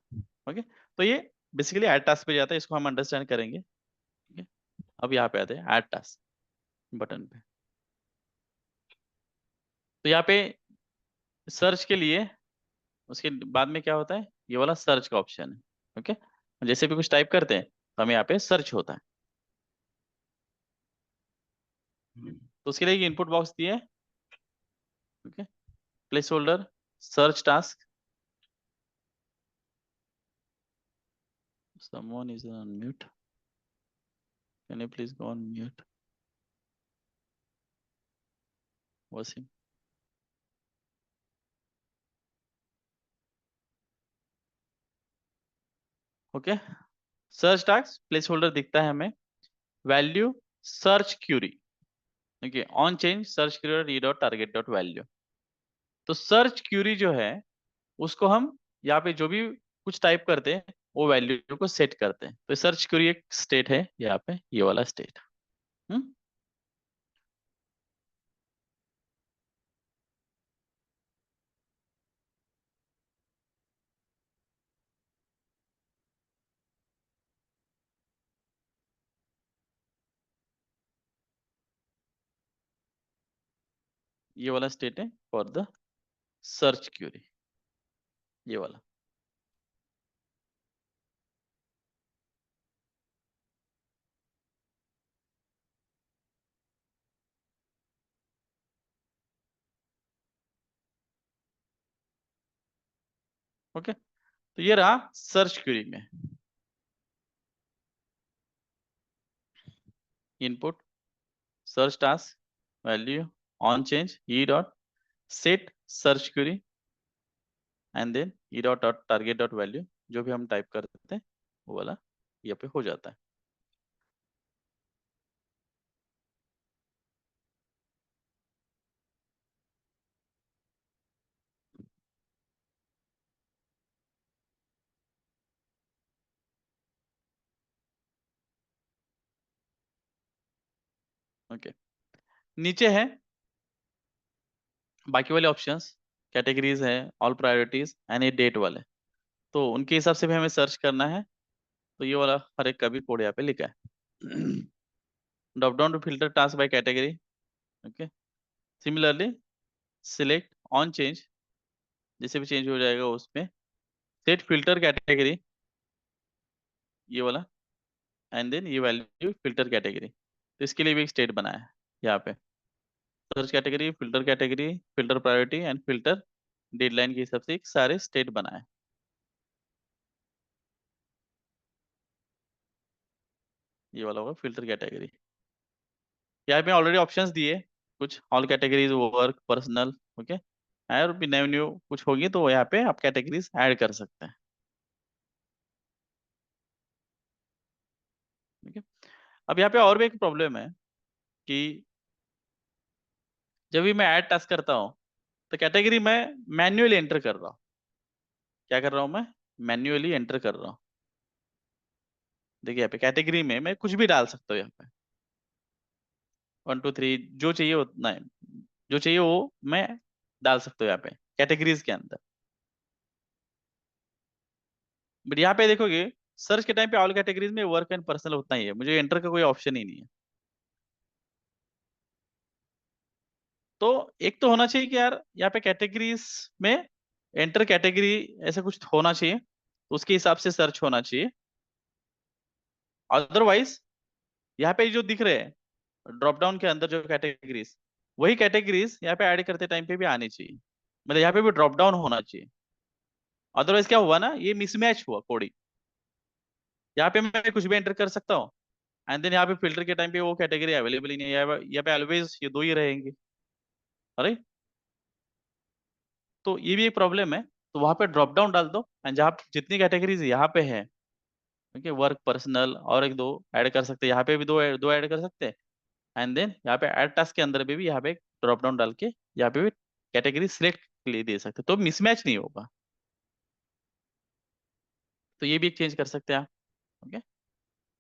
S1: ओके, तो ये बेसिकली ऐड टास्क पे जाता है, इसको हम अंडरस्टैंड करेंगे। ठीक है, अब यहाँ पे आते हैं ऐड टास्क बटन पे। तो यहाँ पे सर्च के लिए, उसके बाद में क्या होता है, ये वाला सर्च का ऑप्शन है। ओके, जैसे भी कुछ टाइप करते हैं तो हमें यहाँ पे सर्च होता है। तो उसके लिए इनपुट बॉक्स दिए। Okay, place holder search task, someone is on mute, can you please go on mute, Wasim? Okay, search task placeholder दिखता है हमें, value search query. Okay, on change search query read dot target dot value. तो search क्यूरी जो है उसको हम यहाँ पे जो भी कुछ टाइप करते हैं वो वैल्यू को सेट करते हैं। तो सर्च क्यूरी एक स्टेट है यहाँ पे, ये वाला स्टेट। हम्म, ये वाला स्टेट है फॉर द सर्च क्यूरी, ये वाला। ओके, तो ये रहा सर्च क्यूरी में input search task value on change e dot set search query and then e dot dot target dot value, जो भी हम टाइप करते हैं वो वाला यहाँ पे हो जाता है। ओके, नीचे है बाकी वाले ऑप्शंस, कैटेगरीज है, ऑल प्रायोरिटीज एंड ये डेट वाले, तो उनके हिसाब से भी हमें सर्च करना है। तो ये वाला हर एक का भी कोड यहाँ पे लिखा है। Drop down to filter task by category. Okay, similarly select on change, जैसे भी चेंज हो जाएगा उसमें सेट फिल्टर कैटेगरी, ये वाला, एंड देन ये वैल्यू फिल्टर कैटेगरी। तो इसके लिए भी एक स्टेट बना है यहाँ पे, search category, filter priority and filter deadline के हिसाब से एक सारे स्टेट बना है। ये वाला होगा फिल्टर कैटेगरी। यहाँ पे ऑलरेडी ऑप्शंस दिए कुछ, all categories, work, personal. Okay, और भी न्यू न्यू कुछ होगी तो यहाँ पे आप कैटेगरीज ऐड कर सकते हैं। ठीक है, अब यहाँ पे और भी एक प्रॉब्लम है कि जब भी मैं ऐड टास्क करता हूँ तो कैटेगरी मैं मैन्युअली एंटर कर रहा हूँ। क्या कर रहा हूँ मैं? मैन्युअली एंटर कर रहा हूँ। देखिए यहाँ पे कैटेगरी में मैं कुछ भी डाल सकता हूँ यहाँ पे, 1 2 3 जो चाहिए उतना है, जो चाहिए वो मैं डाल सकता हूँ यहाँ पे कैटेगरीज के अंदर। बट यहाँ पे देखोगे सर्च के टाइम पे ऑल कैटेगरीज में वर्क एंड पर्सनल उतना ही है, मुझे एंटर का कोई ऑप्शन ही नहीं है। तो एक तो होना चाहिए कि यार यहाँ पे कैटेगरीज में एंटर कैटेगरी ऐसा कुछ होना चाहिए, उसके हिसाब से सर्च होना चाहिए। अदरवाइज यहाँ पे जो दिख रहे हैं ड्रॉप डाउन के अंदर जो कैटेगरीज, वही कैटेगरीज यहाँ पे ऐड करते टाइम पे भी आनी चाहिए, मतलब यहाँ पे भी ड्रॉप डाउन होना चाहिए। अदरवाइज क्या हुआ ना, ये मिसमैच हुआ कोडिंग। यहाँ पे मैं कुछ भी एंटर कर सकता हूँ एंड देन यहाँ पे फिल्टर के टाइम पे वो कैटेगरी अवेलेबल ही नहीं है, यहाँ पे ऑलवेज ये दो ही रहेंगे। अरे, तो ये भी एक प्रॉब्लम है। तो वहां पे ड्रॉप डाउन डाल दो एंड जहाँ जितनी कैटेगरीज यहाँ पे है, ओके, वर्क, पर्सनल और एक दो ऐड कर सकते हैं, यहाँ पे भी दो ऐड कर सकते हैं। एंड देन यहाँ पे ऐड टास्क के अंदर भी यहाँ पे एक ड्रॉप डाउन डाल के यहाँ पे भी कैटेगरी सिलेक्ट के लिए दे सकते हैं, तो मिसमैच नहीं होगा। तो ये भी एक चेंज कर सकते हैं आप। ओके,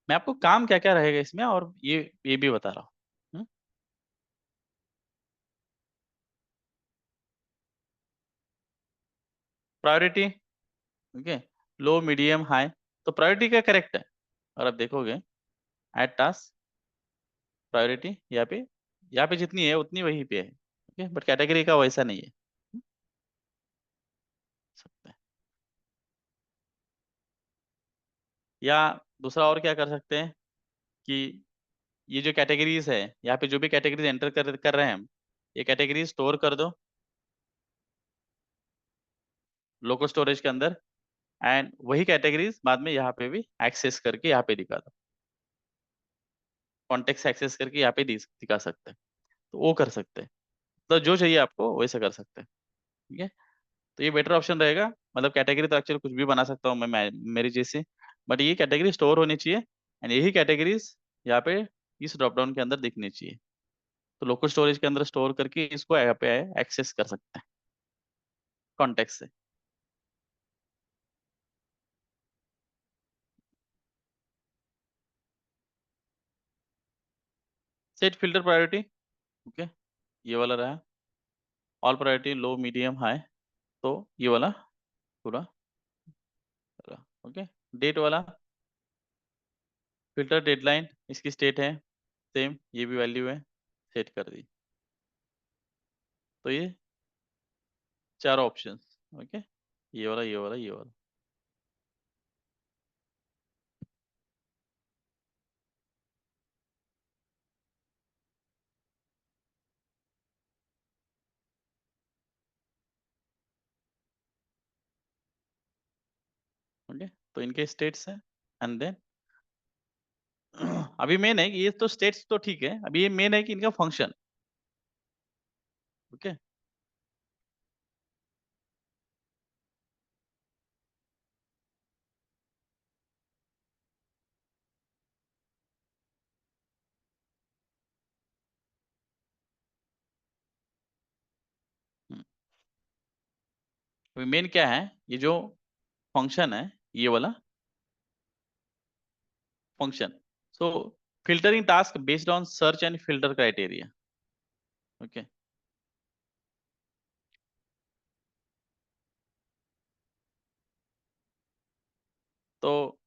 S1: मैं आपको काम क्या क्या रहेगा इसमें और ये भी बता रहा हूँ। प्रायोरिटी, ओके, लो, मीडियम, हाई। तो प्रायोरिटी का करेक्ट है, और आप देखोगे ऐड टास्क प्रायोरिटी यहाँ पे जितनी है उतनी वहीं पे है। ओके, बट कैटेगरी का वैसा नहीं है। सकते हैं, या दूसरा और क्या कर सकते हैं कि ये जो कैटेगरीज है यहाँ पे जो भी कैटेगरीज एंटर कर रहे हैं हम, ये कैटेगरी स्टोर कर दो लोकल स्टोरेज के अंदर, एंड वही कैटेगरीज बाद में यहाँ पे भी एक्सेस करके यहाँ पे दिखा दो, कॉन्टेक्स्ट एक्सेस करके यहाँ पे दिखा सकते हैं। तो वो कर सकते हैं, तो जो चाहिए आपको वैसे कर सकते हैं। ठीक है, तो ये बेटर ऑप्शन रहेगा। मतलब कैटेगरी तो एक्चुअली कुछ भी बना सकता हूँ मेरी जैसे, बट ये कैटेगरी स्टोर होनी चाहिए एंड यही कैटेगरीज यहाँ पे इस ड्रॉप डाउन के अंदर दिखनी चाहिए। तो लोकल स्टोरेज के अंदर स्टोर करके इसको यहाँ पे एक्सेस कर सकते हैं कॉन्टेक्स्ट से। सेट फिल्टर प्रायोरिटी, ओके, ये वाला रहा। ऑल प्रायोरिटी, लो, मीडियम, हाई। तो ये वाला पूरा रहा। ओके, डेट वाला फिल्टर डेडलाइन, इसकी स्टेट है सेम, ये भी वैल्यू है, सेट कर दी। तो ये चार ऑप्शंस। ओके, ये वाला, ये वाला, ये वाला। ओके, तो इनके स्टेट्स हैं एंड देन अभी मेन है कि ये तो स्टेट्स तो ठीक है, अभी ये मेन है कि इनका फंक्शन। ओके। मेन क्या है, ये जो फंक्शन है, ये वाला function, so filtering task based on search and filter criteria. Okay. तो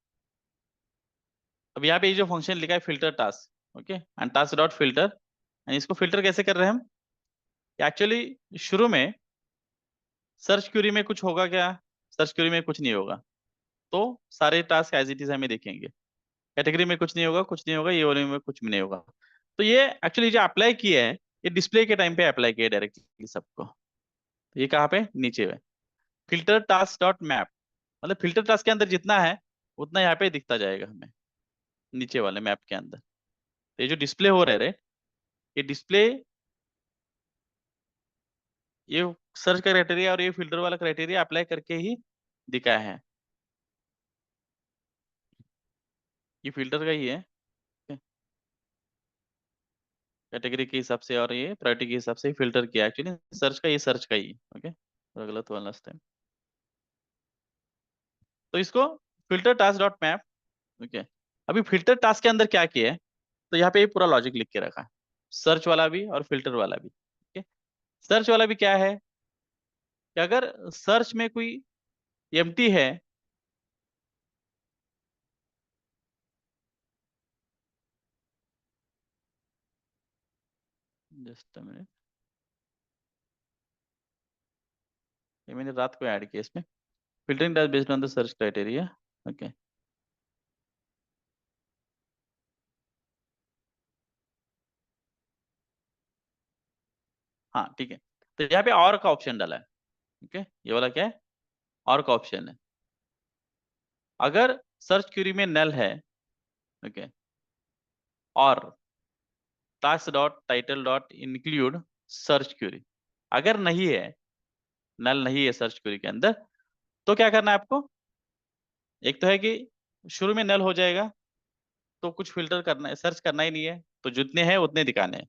S1: अब यहाँ पे ये जो फंक्शन लिखा है filter task, okay, and task dot filter, इसको फिल्टर कैसे कर रहे हैं हम? एक्चुअली शुरू में सर्च क्वेरी में कुछ होगा क्या? सर्च क्वेरी में कुछ नहीं होगा। तो सारे टास्क एज इट इज हमें दिखेंगे। कैटेगरी में कुछ नहीं होगा, कुछ नहीं होगा, ये वाले में कुछ भी नहीं होगा। तो ये एक्चुअली जो अप्लाई किया है, ये डिस्प्ले के टाइम पे अप्लाई किया डायरेक्टली सबको। तो ये कहाँ पे? नीचे है, फिल्टर टास्क डॉट मैप। मतलब फिल्टर टास्क के अंदर जितना है उतना यहाँ पे दिखता जाएगा हमें, नीचे वाले मैप के अंदर। तो ये जो डिस्प्ले हो रहा है, ये डिस्प्ले, ये सर्च का क्राइटेरिया और ये फिल्टर वाला क्राइटेरिया अप्लाई करके ही दिखाया है। ये फिल्टर का ही है कैटेगरी के हिसाब से, और ये प्रायोरिटी के हिसाब से फिल्टर किया। एक्चुअली सर्च का, ये सर्च का ही है। ओके, गलत हुआ लास्ट टाइम। तो इसको filter task dot map. Okay, अभी फिल्टर टास्क के अंदर क्या किया है, तो यहाँ पे ये पूरा लॉजिक लिख के रखा है, सर्च वाला भी और फिल्टर वाला भी। ओके, सर्च वाला भी क्या है कि अगर सर्च में कोई एम्प्टी है, जस्ट मिनट, ये मैंने रात को ऐड किया इसमें, filtering task based on the search criteria. Okay, हाँ ठीक है। तो यहाँ पे और का ऑप्शन डाला है। ओके, ये वाला क्या है? और का ऑप्शन है। अगर सर्च क्वेरी में नल है, ओके, और task dot title dot include search query, अगर नहीं है, नल नहीं है सर्च क्वेरी के अंदर, तो क्या करना है आपको? एक तो है कि शुरू में नल हो जाएगा, तो कुछ फिल्टर करना है, सर्च करना ही नहीं है, तो जितने हैं उतने दिखाने हैं।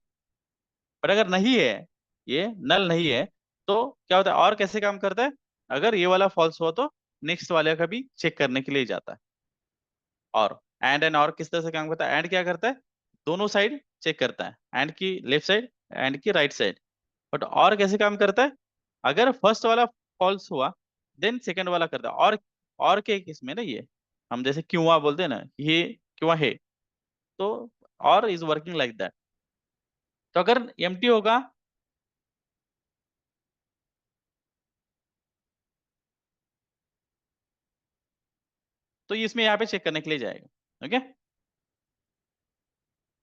S1: पर अगर नहीं है, ये नल नहीं है, तो क्या होता है, और कैसे काम करता है? अगर ये वाला फॉल्स हुआ तो नेक्स्ट वाले का भी चेक करने के लिए जाता है। और एंड और किस तरह से काम करता है? एंड क्या करता है? दोनों साइड चेक करता है, एंड की लेफ्ट साइड, एंड की राइट साइड। बट और कैसे काम करता है? अगर फर्स्ट वाला फॉल्स हुआ, देन सेकंड वाला करता है। और के केस में ना, ये हम जैसे क्यों बोलते हैं ना, ये क्यों है, तो और इज वर्किंग लाइक दैट। तो अगर एम्प्टी होगा, तो ये इसमें यहाँ पे चेक करने के लिए जाएगा। ओके,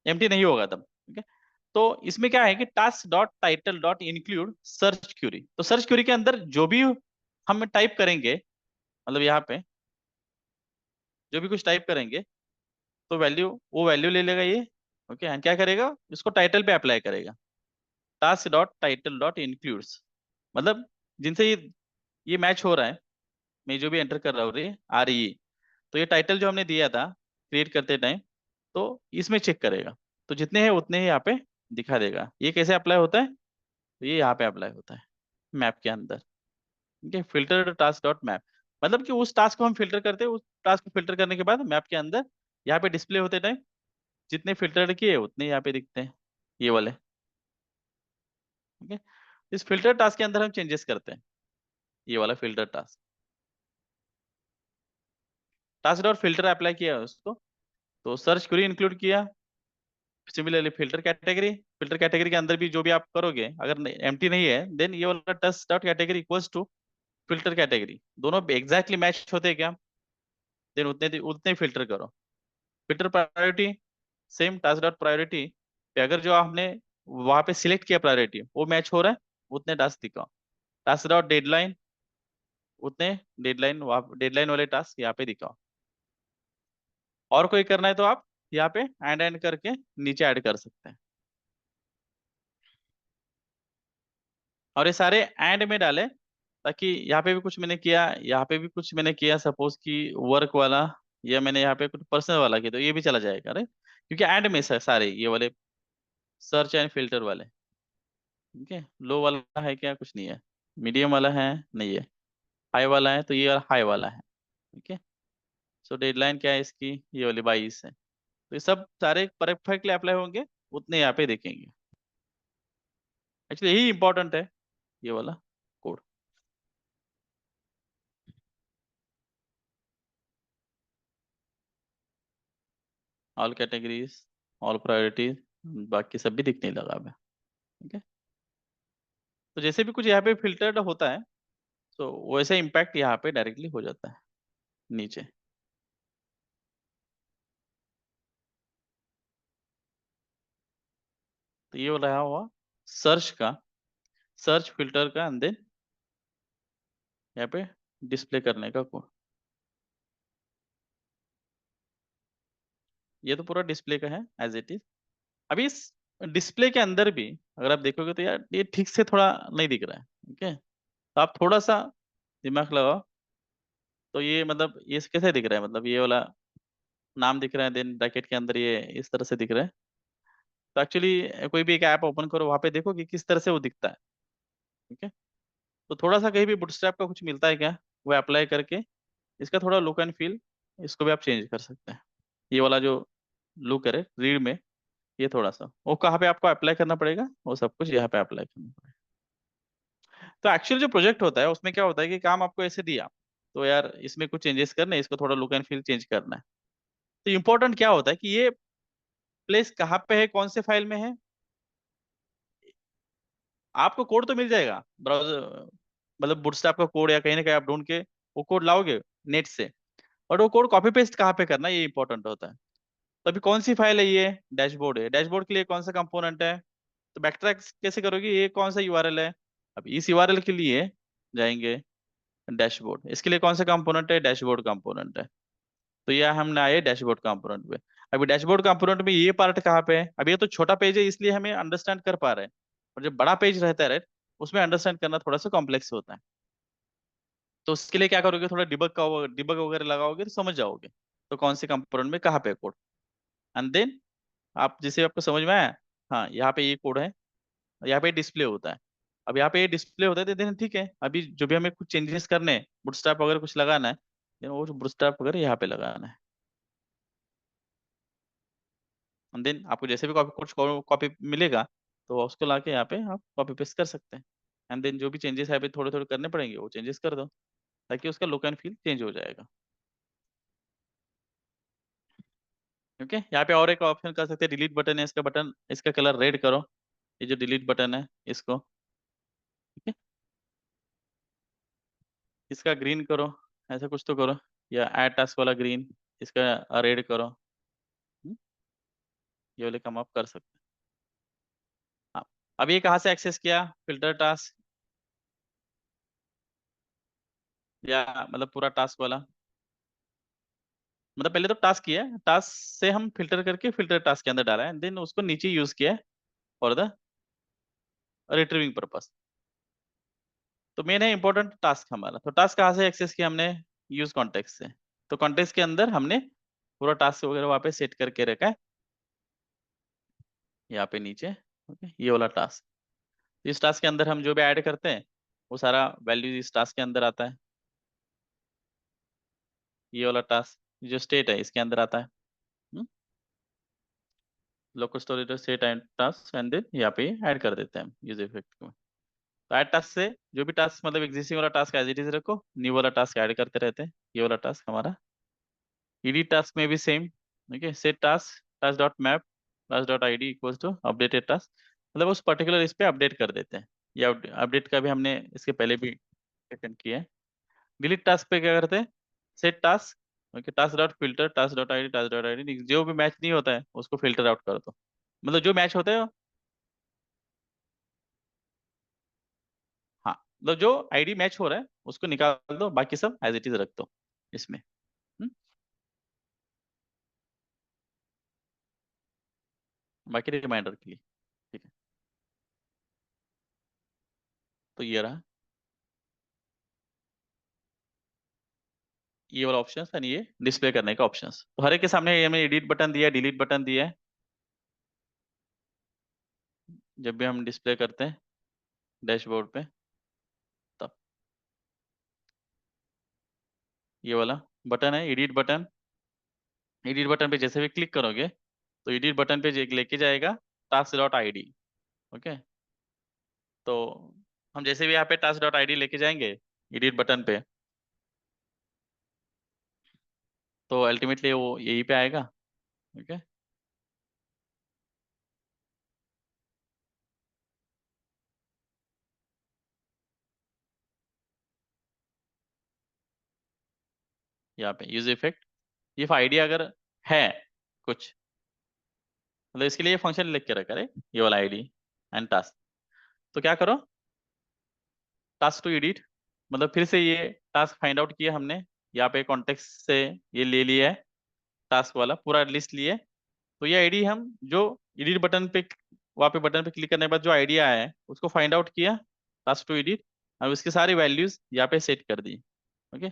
S1: एम्प्टी नहीं होगा तब। ओके, तो इसमें क्या है कि task dot title dot include search query, तो सर्च क्यूरी के अंदर जो भी हम टाइप करेंगे, मतलब यहाँ पे जो भी कुछ टाइप करेंगे, तो वैल्यू, वो वैल्यू ले लेगा ये। ओके, एंड क्या करेगा, इसको टाइटल पे अप्लाई करेगा। Task dot title dot includes, मतलब जिनसे ये मैच हो रहा है, मैं जो भी एंटर कर रहा हूँ रे आ रही है, तो ये टाइटल जो हमने दिया था क्रिएट करते टाइम, तो इसमें चेक करेगा। तो जितने हैं उतने ही यहाँ पे दिखा देगा। ये कैसे अप्लाई होता है? तो ये यहाँ पे अप्लाई होता है मैप के अंदर। ठीक है, फिल्टर टास्क डॉट मैप, मतलब कि उस टास्क को हम फिल्टर करते हैं, उस टास्क को फिल्टर करने के बाद मैप के अंदर यहाँ पे डिस्प्ले होते टाइम जितने फिल्टर किए उतने यहाँ पे दिखते हैं, ये वाले। ठीक है, इस फिल्टर टास्क के अंदर हम चेंजेस करते हैं, ये वाला filter task. Task dot filter apply किया है उसको, तो सर्च क्वेरी इंक्लूड किया। सिमिलरली फिल्टर कैटेगरी के अंदर भी जो भी आप करोगे, अगर एम्प्टी नहीं है, देन ये वाला test dot category equals to filter category, दोनों एग्जैक्टली मैच होते हैं क्या? देन उतने उतने फिल्टर करो। Filter priority, same task dot priority पे अगर जो आपने वहां पे सिलेक्ट किया प्रायोरिटी वो मैच हो रहा है, उतने टास्क दिखाओ। टास्क डॉट डेडलाइन, उतने डेडलाइन वाले टास्क यहाँ पे दिखाओ। और कोई करना है तो आप यहाँ पे एंड करके नीचे ऐड कर सकते हैं। और ये सारे एंड में डाले, ताकि यहाँ पे भी कुछ मैंने किया, यहाँ पे भी कुछ मैंने किया, सपोज कि वर्क वाला, या मैंने यहाँ पे कुछ पर्सनल वाला किया, तो ये भी चला जाएगा, राइट? क्योंकि एंड में सारे ये वाले सर्च एंड फिल्टर वाले। ठीक है, लो वाला है क्या? कुछ नहीं है। मीडियम वाला है? नहीं है। हाई वाला है? तो ये हाई वाला है। ठीक है। सो डेडलाइन क्या है इसकी? ये वाली 22 है। तो ये सब सारे परफेक्टली अप्लाई होंगे, उतने यहाँ पे देखेंगे। एक्चुअली यही इंपॉर्टेंट है, ये वाला code. All categories, all priorities, बाकी सब भी दिखने लगा मैं। ठीक है। तो जैसे भी कुछ यहाँ पे फिल्टर्ड होता है, तो वैसे इम्पैक्ट यहाँ पे डायरेक्टली हो जाता है नीचे। तो ये रहा हुआ सर्च का, सर्च फिल्टर का, एंड देन यहाँ पे डिस्प्ले करने का कोड। ये तो पूरा डिस्प्ले का है एज इट इज। अभी इस डिस्प्ले के अंदर भी अगर आप देखोगे तो यार ये ठीक से थोड़ा नहीं दिख रहा है। ठीक है। तो आप थोड़ा सा दिमाग लगाओ। तो ये मतलब ये कैसे दिख रहा है? मतलब ये वाला नाम दिख रहा है, देन ब्रैकेट के अंदर ये इस तरह से दिख रहा है। तो एक्चुअली कोई भी एक ऐप ओपन करो, वहां पे देखो कि किस तरह से वो दिखता है। ठीक है। तो थोड़ा सा कहीं भी बूटस्ट्रैप का कुछ मिलता है क्या, वो अप्लाई करके इसका थोड़ा लुक एंड फील, इसको भी आप चेंज कर सकते हैं। ये वाला जो लुक है रीड में, ये थोड़ा सा वो कहाँ पे आपको अप्लाई करना पड़ेगा, वो सब कुछ यहाँ पे अप्लाई करना पड़ेगा। तो एक्चुअल जो प्रोजेक्ट होता है उसमें क्या होता है कि काम आपको ऐसे दिया, तो यार इसमें कुछ चेंजेस करने हैं, इसको थोड़ा लुक एंड फील चेंज करना है। तो इम्पोर्टेंट क्या होता है कि ये प्लेस कहाँ पे है, कौन से फाइल में है। आपको कोड तो मिल जाएगा ब्राउजर, मतलब बूटस्ट्रैप का कोड, या कहीं ना कहीं आप ढूंढ के वो कोड लाओगे नेट से। बट वो कोड कॉपी पेस्ट कहाँ पे करना है, ये इंपॉर्टेंट होता है। तो अभी कौन सी फाइल है? ये डैशबोर्ड है। डैशबोर्ड के लिए कौन सा कंपोनेंट है? तो बैकट्रैक कैसे करोगे? ये कौन सा यूआरएल है? अब इस यूआरएल के लिए जाएंगे डैशबोर्ड, इसके लिए कौन सा कंपोनेंट है? डैशबोर्ड कंपोनेंट है। तो ये हमने आए डैशबोर्ड कंपोनेंट पे। अभी डैशबोर्ड कंपोनेंट में ये पार्ट कहाँ पे है? अब ये तो छोटा पेज है इसलिए हमें अंडरस्टैंड कर पा रहे हैं, और जब बड़ा पेज रहता है राइट, उसमें अंडरस्टैंड करना थोड़ा सा कॉम्प्लेक्स होता है। तो उसके लिए क्या करोगे? थोड़ा डिबग वगैरह लगाओगे तो समझ जाओगे तो कौन से कंपोनेंट में कहाँ पे कोड। एंड देन आप जैसे आपको समझ में आया, हाँ यहाँ पे ये कोड है, यहाँ पे डिस्प्ले होता है। अब यहाँ पे ये डिस्प्ले होता है तो देन ठीक है, अभी जो भी हमें कुछ चेंजेस करने हैं, बूटस्ट्रैप वगैरह कुछ लगाना है, देन वो बूटस्ट्रैप वगैरह यहाँ पे लगाना है। एंड देन आपको जैसे भी कॉपी कुछ कॉपी मिलेगा, तो उसको लाके यहाँ पे आप कॉपी पेस्ट कर सकते हैं। एंड देन जो भी चेंजेस यहाँ पे थोड़े थोड़े करने पड़ेंगे, वो चेंजेस कर दो, ताकि उसका लुक एंड फील चेंज हो जाएगा। ओके। यहाँ पे और एक ऑप्शन कर सकते हैं, डिलीट बटन है, इसका बटन, इसका कलर रेड करो। ये जो डिलीट बटन है इसको, ठीक है, इसका ग्रीन करो, ऐसा कुछ तो करो। या ऐड टास्क वाला ग्रीन, इसका रेड करो। हम्म, ये वाले काम आप कर सकते हैं। हाँ। अब ये कहाँ से एक्सेस किया? फिल्टर टास्क, या मतलब पूरा टास्क वाला? मतलब पहले तो टास्क किया है, टास्क से हम फिल्टर करके फिल्टर टास्क के अंदर डाला है, देन उसको नीचे यूज किया है फॉर द रिट्रीविंग पर्पस। तो मेन है इंपॉर्टेंट टास्क हमारा। तो टास्क कहाँ से एक्सेस किया हमने? यूज कॉन्टेक्स्ट से। तो कॉन्टेक्स्ट के अंदर हमने पूरा टास्क वगैरह वहाँ पे सेट करके रखा है, यहाँ पे नीचे। ओके, ये वाला टास्क। इस टास्क के अंदर हम जो भी ऐड करते हैं, वो सारा वैल्यू इस टास्क के अंदर आता है। ये वाला टास्क जो स्टेट है इसके अंदर आता है। Local storage set and task, and then यहाँ पे ऐड कर देते हैं यूज इफेक्ट को। तो ऐड टास्क से जो भी टास्क, मतलब एग्जिस्टिंग वाला टास्क एज इट इज रखो, न्यू वाला टास्क ऐड करते रहते हैं। ये वाला टास्क हमारा एडिट टास्क में भी same. Okay, set task, task dot map, task dot I D equals to updated task, मतलब उस पर्टिकुलर इस पे अपडेट कर देते हैं। ये अपडेट का भी हमने इसके पहले भी अटेंड किया है। डिलीट टास्क पे क्या करते हैं? Set task, okay, task dot filter, task dot I D, task dot I D, जो भी मैच नहीं होता है उसको फिल्टर आउट कर दो। मतलब जो मैच होता है, हाँ, मतलब जो आईडी मैच हो रहा है उसको निकाल दो, बाकी सब एज इट इज रख दो इसमें। हम्म, बाकी रिमाइंडर के लिए। ठीक है। तो ये रहा, ये वाला ऑप्शन है, ये डिस्प्ले करने का ऑप्शन। तो हर एक के सामने हमें एडिट बटन दिया है, डिलीट बटन दिया है, जब भी हम डिस्प्ले करते हैं डैशबोर्ड पे तब। ये वाला बटन है एडिट बटन। एडिट बटन पे जैसे भी क्लिक करोगे तो एडिट बटन पे लेके जाएगा task dot I D. Okay, तो हम जैसे भी यहाँ पे टास्क डॉट आई डी लेके जाएंगे एडिट बटन पे, तो अल्टीमेटली वो यहीं पे आएगा। ओके, यहाँ पे यूज इफेक्ट, ये आईडी अगर है कुछ, मतलब इसके लिए ये फंक्शन लिख के रखा है ये वाला आईडी एंड टास्क। तो क्या करो, टास्क टू एडिट, मतलब फिर से ये टास्क फाइंड आउट किया हमने, यहाँ पे कॉन्टेक्स्ट से ये ले लिया है, टास्क वाला पूरा लिस्ट लिए। तो ये आईडी हम जो एडिट बटन पे, वहाँ पे बटन पे क्लिक करने के बाद जो आईडी आया है उसको फाइंड आउट किया, टास्क टू एडिट, और उसकी सारी वैल्यूज यहाँ पे सेट कर दी। ओके,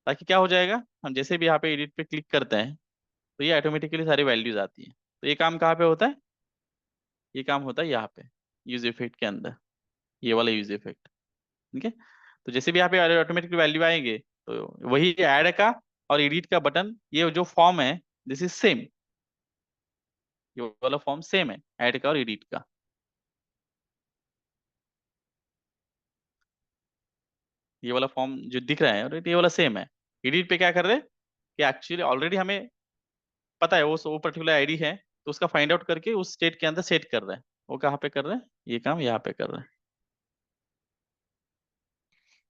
S1: ताकि क्या हो जाएगा, हम जैसे भी यहाँ पे एडिट पे क्लिक करते हैं तो ये ऑटोमेटिकली सारी वैल्यूज आती है। तो ये काम कहाँ पे होता है, ये काम होता है यहाँ पे यूज इफेक्ट के अंदर, ये वाला यूज इफेक्ट। ठीक है, तो जैसे भी यहाँ पे ऑटोमेटिक वैल्यू आएंगे तो वही ऐड का और एडिट का बटन, ये जो फॉर्म है दिस इज सेम, ये वाला फॉर्म सेम है ऐड का और एडिट का। ये वाला फॉर्म जो दिख रहा है और ये वाला सेम है। एडिट पे क्या कर रहे हैं कि एक्चुअली ऑलरेडी हमें पता है वो पर्टिकुलर आईडी है, तो उसका फाइंड आउट करके उस स्टेट के अंदर सेट कर रहे हैं। वो कहाँ पे कर रहे हैं, ये काम यहाँ पे कर रहे हैं।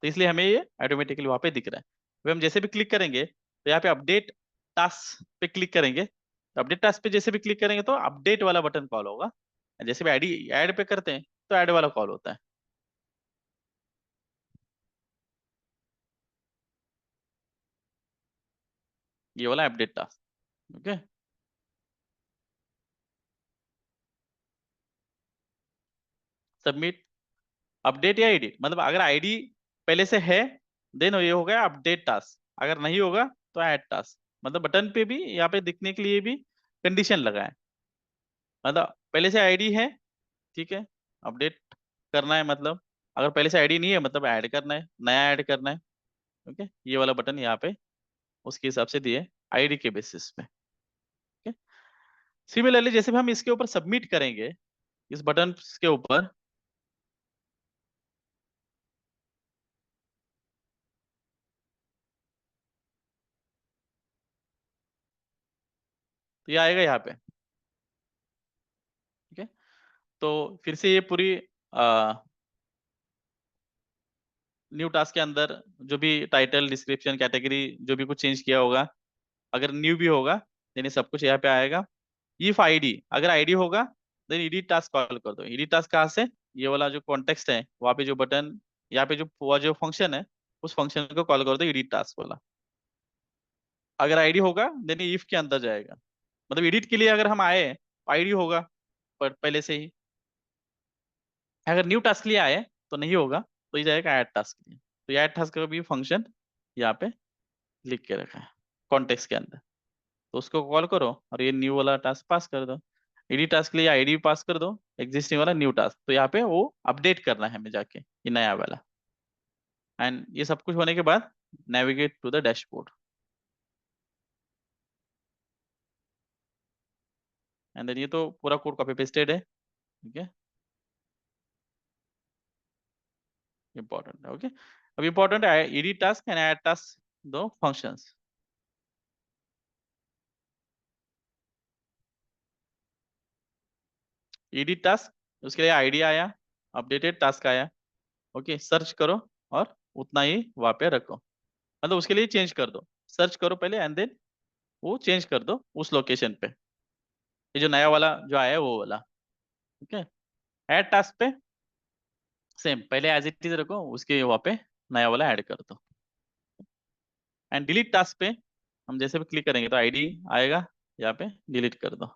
S1: तो इसलिए हमें ये ऑटोमेटिकली वहां पे दिख रहा है। अब हम जैसे भी क्लिक करेंगे तो यहाँ पे अपडेट टास्क पे क्लिक करेंगे, तो अपडेट टास्क पे जैसे भी क्लिक करेंगे तो अपडेट वाला बटन कॉल होगा। जैसे भी आईडी ऐड पे करते हैं तो ऐड वाला कॉल होता है, ये वाला update task. Okay, submit, update या एडिट, मतलब अगर आईडी पहले से है देन ये हो गया अपडेट टास्क, अगर नहीं होगा तो ऐड टास्क। मतलब बटन पे भी यहाँ पे दिखने के लिए भी कंडीशन लगा है, मतलब पहले से आईडी है, ठीक है, अपडेट करना है, मतलब अगर पहले से आईडी नहीं है मतलब ऐड करना है, नया ऐड करना है। ओके, ये वाला बटन यहाँ पे उसके हिसाब से दिए आईडी के बेसिस पे। ओके, सिमिलरली जैसे भी हम इसके ऊपर सबमिट करेंगे इस बटन के ऊपर, तो ये आएगा यहाँ पे। ठीक है, तो फिर से ये पूरी न्यू टास्क के अंदर जो भी टाइटल डिस्क्रिप्शन कैटेगरी जो भी कुछ चेंज किया होगा, अगर न्यू भी होगा यानी सब कुछ यहाँ पे आएगा। इफ आईडी, अगर आईडी होगा देन एडिट टास्क कॉल कर दो। एडिट टास्क कहाँ से, ये वाला जो कॉन्टेक्स्ट है वहाँ पे जो बटन, यहाँ पे जो वो जो फंक्शन है उस फंक्शन को कॉल कर दो एडिट टास्क वाला। अगर आईडी होगा देन इफ के अंदर जाएगा, मतलब एडिट के लिए अगर हम आए आईडी होगा पर पहले से ही। अगर न्यू टास्क के लिए आए तो नहीं होगा, तो ये जाएगा ऐड टास्क के लिए। तो ऐड टास्क का भी फंक्शन यहाँ पे लिख के रखा है कॉन्टेक्स्ट के अंदर। तो उसको कॉल करो और ये न्यू वाला टास्क पास कर दो। एडिट टास्क के लिए आईडी पास कर दो, एग्जिस्टिंग वाला न्यू टास्क, तो यहाँ पे वो अपडेट करना है हमें जाके ये नया वाला। एंड ये सब कुछ होने के बाद navigate to the dashboard, and then ये तो पूरा कोड कॉपी पेस्टेड है। ठीक है, इंपॉर्टेंट है। ओके, अब इंपॉर्टेंट है edit task and add task, दो फंक्शंस। एडिट टास्क उसके लिए आईडी आया, अपडेटेड टास्क आया। ओके, सर्च करो और उतना ही वहां पे रखो, मतलब उसके लिए चेंज कर दो, सर्च करो पहले एंड देन वो चेंज कर दो उस लोकेशन पे, ये जो नया वाला जो आया है वो वाला। ठीक है, ऐड टास्क पे सेम पहले एज इट इज रखो, उसके वहाँ पे नया वाला ऐड कर दो। एंड डिलीट टास्क पे हम जैसे भी क्लिक करेंगे तो आईडी आएगा, यहाँ पे डिलीट कर दो,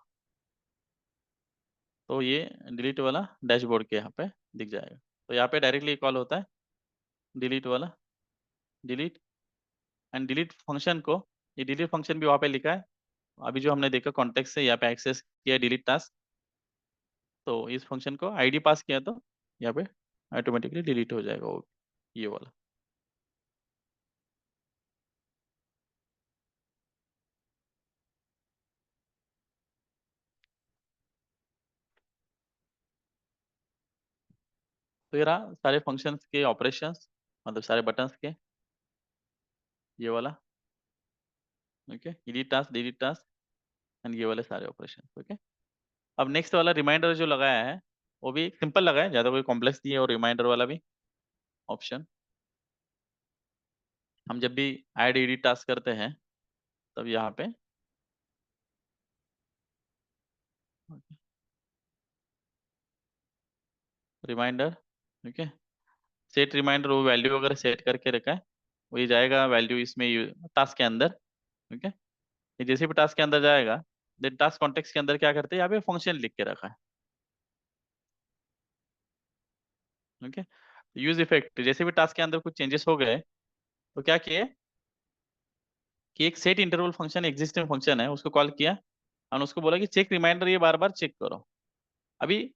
S1: तो ये डिलीट वाला डैशबोर्ड के यहाँ पे दिख जाएगा। तो यहाँ पे डायरेक्टली कॉल होता है डिलीट वाला, डिलीट। एंड डिलीट फंक्शन को, ये डिलीट फंक्शन भी वहाँ पे लिखा है, अभी जो हमने देखा कॉन्टेक्स्ट से यहाँ पे एक्सेस किया डिलीट टास्क, तो इस फंक्शन को आईडी पास किया तो यहाँ पे ऑटोमेटिकली डिलीट हो जाएगा वो, ये वाला। तो ये रहा सारे फंक्शंस के ऑपरेशंस, मतलब सारे बटन्स के, ये वाला। Okay, edit task, delete task and ये वाले सारे ऑपरेशन। ओके, अब नेक्स्ट वाला रिमाइंडर जो लगाया है वो भी सिंपल लगाया है, ज्यादा कोई कॉम्प्लेक्स नहीं है। और रिमाइंडर वाला भी ऑप्शन, हम जब भी ऐड एडिट टास्क करते हैं तब यहाँ पे रिमाइंडर, ओके, सेट रिमाइंडर, वो वैल्यू वगैरह सेट करके रखा है, वही जाएगा वैल्यू इसमें टास्क के अंदर। ओके, ये जैसे भी टास्क के अंदर जाएगा, देन टास्क कॉन्टेक्स्ट के अंदर क्या करते हैं, यहाँ पे फंक्शन लिख के रखा है। ओके, यूज इफेक्ट, जैसे भी टास्क के अंदर कुछ चेंजेस हो गए तो क्या किए कि एक set interval function existing function है उसको कॉल किया, और उसको बोला कि चेक रिमाइंडर, ये बार बार चेक करो। अभी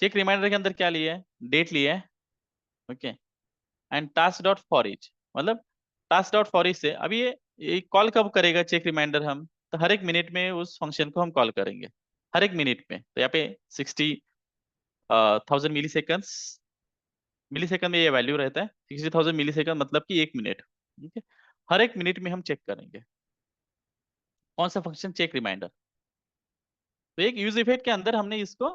S1: चेक रिमाइंडर के अंदर क्या लिया है, डेट लिया है। Okay, and task dot for each, मतलब टास्क डॉट फॉर ईच से अभी ये कॉल कब करेगा चेक रिमाइंडर, हम तो हर एक मिनट में उस फंक्शन को हम कॉल करेंगे, हर एक मिनट में। तो यहाँ पे 60,000 मिली सेकंड में ये वैल्यू रहता है, 60,000 मिली सेकंड मतलब कि 1 मिनट। ठीक है, हर एक मिनट में हम चेक करेंगे कौन सा फंक्शन, चेक रिमाइंडर। तो एक यूज इफेक्ट के अंदर हमने इसको,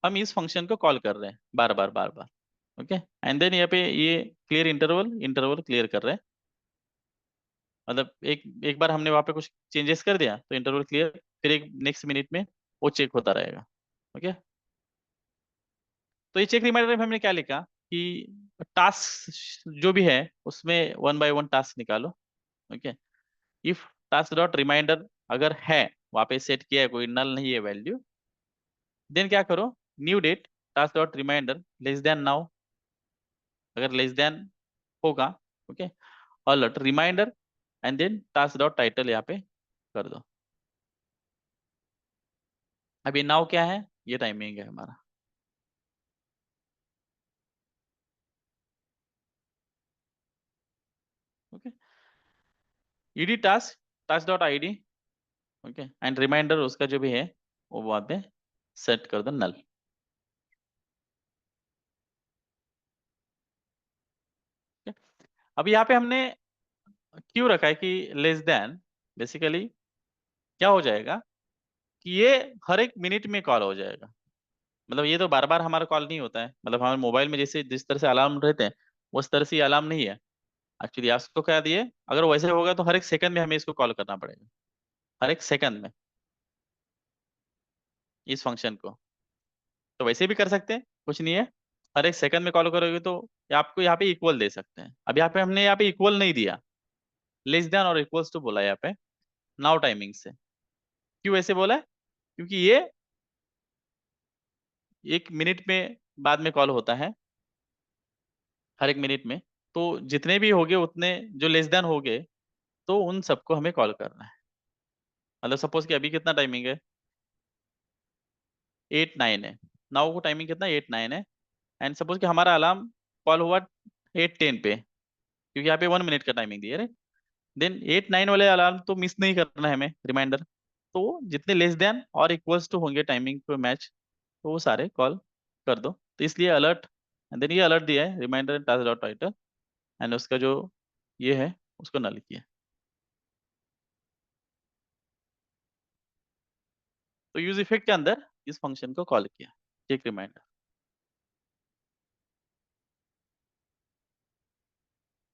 S1: हम इस फंक्शन को कॉल कर रहे हैं बार बार बार बार। ओके, एंड देन यहाँ पे ये क्लियर इंटरवल, इंटरवल क्लियर कर रहे हैं, मतलब एक एक बार हमने वहां पे कुछ चेंजेस कर दिया तो इंटरवल क्लियर, फिर एक नेक्स्ट मिनट में वो चेक होता रहेगा। ओके, तो ये चेक रिमाइंडर में हमने क्या लिखा कि टास्क जो भी है उसमें वन बाय वन टास्क निकालो। Okay, if task dot reminder अगर है, वहां पे सेट किया है, कोई नल नहीं है वैल्यू, देन क्या करो, new date task dot reminder less than now, अगर लेस देन होगा, okay, alert reminder, and then task dot title यहाँ पे कर दो। अभी नाउ क्या है, ये टाइमिंग है हमारा। Okay, ID task, task dot ID, okay, and reminder उसका जो भी है वो वहां पे सेट कर दो नल। अब यहाँ पे हमने क्यों रखा है कि लेस देन, बेसिकली क्या हो जाएगा कि ये हर एक मिनट में कॉल हो जाएगा, मतलब ये तो बार बार हमारा कॉल नहीं होता है, मतलब हमारे मोबाइल में जैसे जिस तरह से अलार्म रहते हैं उस तरह से अलार्म नहीं है। एक्चुअली आपको क्या दिए, अगर वैसे होगा तो हर एक सेकंड में हमें इसको कॉल करना पड़ेगा, हर एक सेकंड में, इस फंक्शन को। तो वैसे भी कर सकते हैं, कुछ नहीं है, हर एक सेकंड में कॉल करोगे तो ये आपको यहाँ पे इक्वल दे सकते हैं। अब यहाँ पे हमने यहाँ पे इक्वल नहीं दिया, लेस देन और इक्वल्स टू बोला यहाँ पे नाउ टाइमिंग से। क्यों ऐसे बोला है, क्योंकि ये 1 मिनट में बाद में कॉल होता है, हर एक मिनट में। तो जितने भी होंगे उतने जो लेस देन होंगे तो उन सबको हमें कॉल करना है। मतलब सपोज कि अभी कितना टाइमिंग है, 8-9 है, नाउ को टाइमिंग कितना, 8-9 है। एंड सपोज कि हमारा अलार्म कॉल हुआ 8-10 पे, क्योंकि यहाँ पे 1 मिनट का टाइमिंग दिया है, देन 8-9 वाले अलार्म तो मिस नहीं करना है हमें, रिमाइंडर। तो जितने लेस देन और इक्वल्स टू होंगे टाइमिंग पे मैच, तो वो सारे कॉल कर दो। तो इसलिए अलर्ट, एंड देन ये अलर्ट दिया है reminder task dot title, and उसका जो ये है उसको नल किया। तो यूज इफेक्ट के अंदर इस फंक्शन को कॉल किया, चेक रिमाइंडर।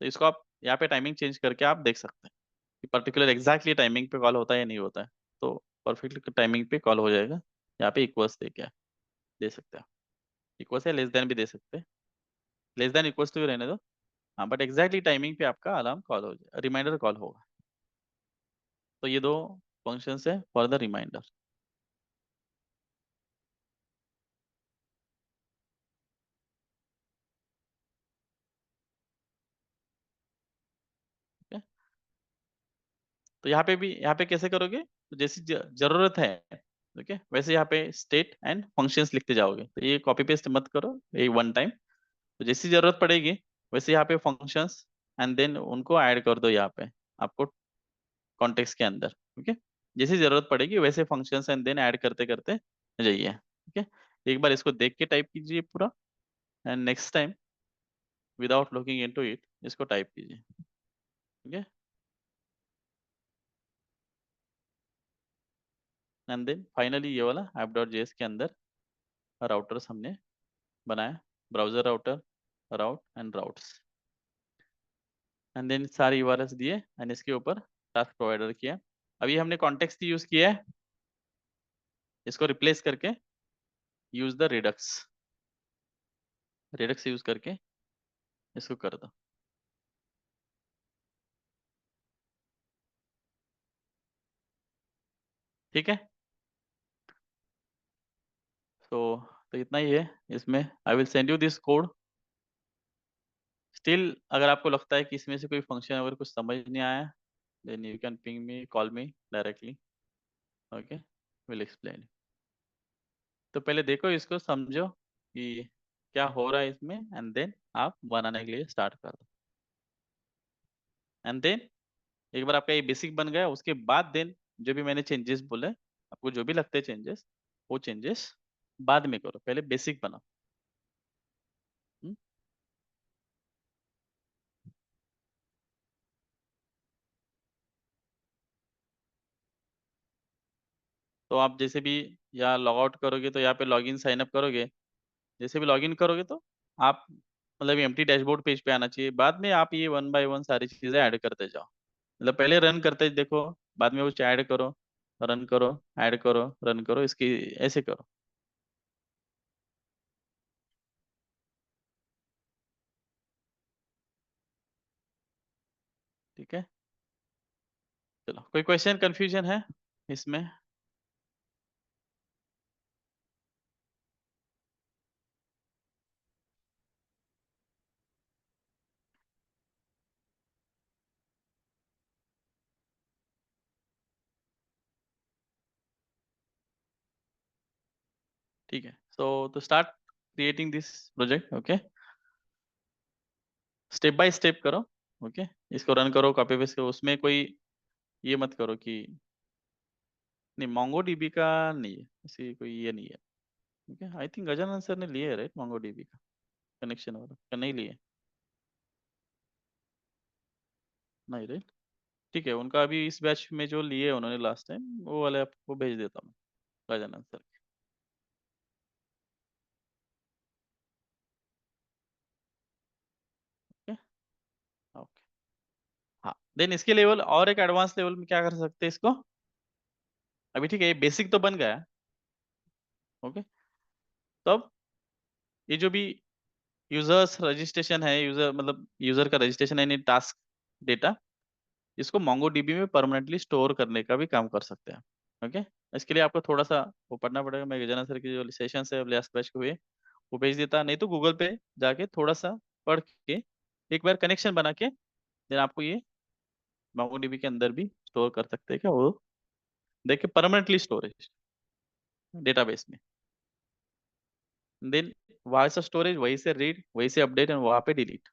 S1: तो इसको आप यहाँ पे टाइमिंग चेंज करके आप देख सकते हैं कि पर्टिकुलर एग्जैक्टली टाइमिंग पे कॉल होता है या नहीं होता है। तो परफेक्टली टाइमिंग पे कॉल हो जाएगा। यहाँ पे इक्वल्स दे क्या दे सकते हैं, इक्वल्स या लेस देन भी दे सकते हैं, लेस देन इक्वल्स टू ही रहने दो। हाँ, बट एग्जैक्टली टाइमिंग पे आपका अलार्म कॉल हो जाए, रिमाइंडर कॉल होगा। तो ये दो फंक्शन है फॉर द रिमाइंडर। तो यहाँ पे कैसे करोगे, तो जैसी जरूरत है, ओके, वैसे यहाँ पे स्टेट एंड फंक्शंस लिखते जाओगे। तो ये कॉपी पेस्ट मत करो, ये वन टाइम। तो जैसी जरूरत पड़ेगी वैसे यहाँ पे फंक्शंस एंड देन उनको ऐड कर दो यहाँ पे आपको कॉन्टेक्स्ट के अंदर। ओके, जैसी जरूरत पड़ेगी वैसे फंक्शंस एंड देन ऐड करते करते जाइए। ओके, एक बार इसको देख के टाइप कीजिए पूरा, and next time without looking into it इसको टाइप कीजिए। ओके, एंड देन फाइनली ये वाला app.js के अंदर राउटर्स हमने बनाया, browser router, route and routes, and then सारे यूआरएल्स दिए एंड इसके ऊपर टास्क प्रोवाइडर किया। अभी हमने कॉन्टेक्स्ट यूज किया है, इसको रिप्लेस करके use the Redux, Redux use करके इसको कर दो। ठीक है, तो इतना ही है इसमें। I will send you this code. Still अगर आपको लगता है कि इसमें से कोई फंक्शन अगर कुछ समझ नहीं आया, then you can ping me, call me directly. Okay, will explain. तो पहले देखो इसको, समझो कि क्या हो रहा है इसमें, एंड देन आप बनाने के लिए स्टार्ट कर दो। एंड देन एक बार आपका ये बेसिक बन गया उसके बाद देन जो भी मैंने चेंजेस बोले, आपको जो भी लगते हैं चेंजेस, वो चेंजेस बाद में करो, पहले बेसिक बनाओ। हम्म? तो आप जैसे भी यहाँ लॉग आउट करोगे तो यहाँ पे लॉगिन साइन अप करोगे, जैसे भी लॉगिन करोगे तो आप मतलब एम्प्टी डैशबोर्ड पेज पे आना चाहिए। बाद में आप ये वन बाय वन सारी चीजें ऐड करते जाओ, मतलब पहले रन करते देखो, बाद में कुछ ऐड करो, रन करो, ऐड करो, रन करो, इसकी ऐसे करो। ठीक है, चलो, कोई क्वेश्चन कंफ्यूजन है इसमें? ठीक है, सो तो start creating this project. Okay, step by step करो। ओके, इसको रन करो, कॉपी पेस्ट करो, उसमें कोई ये मत करो कि नहीं मोंगो डीबी का नहीं है, ऐसी कोई ये नहीं है। Okay, I think Gajanan sir ने लिए है राइट मोंगो डीबी का कनेक्शन, वाला नहीं लिए? नहीं राइट, ठीक है, उनका अभी इस बैच में जो लिए उन्होंने लास्ट टाइम, वो वाले आपको भेज देता हूँ, गजानन सर। ओके, ओके, हाँ, देन इसके लेवल और एक एडवांस लेवल में क्या कर सकते हैं इसको। अभी ठीक है, ये बेसिक तो बन गया। ओके, तो अब ये जो भी यूजर्स रजिस्ट्रेशन है, यूजर मतलब यूजर का रजिस्ट्रेशन है, टास्क डेटा, इसको MongoDB में परमानेंटली स्टोर करने का भी काम कर सकते हैं। ओके, इसके लिए आपको थोड़ा सा वो पढ़ना पड़ेगा। मैं गजानन सर की जो सेशन है लास्ट बैच के हुए, वो भेज देता, नहीं तो गूगल पे जाके थोड़ा सा पढ़ के एक बार कनेक्शन बना के देन आपको ये MongoDB के अंदर भी स्टोर कर सकते हैं क्या, वो देख के परमानेंटली स्टोरेज डेटाबेस में। देन वहां से स्टोरेज, वहीं से रीड, वहीं से अपडेट एंड वहां पे डिलीट,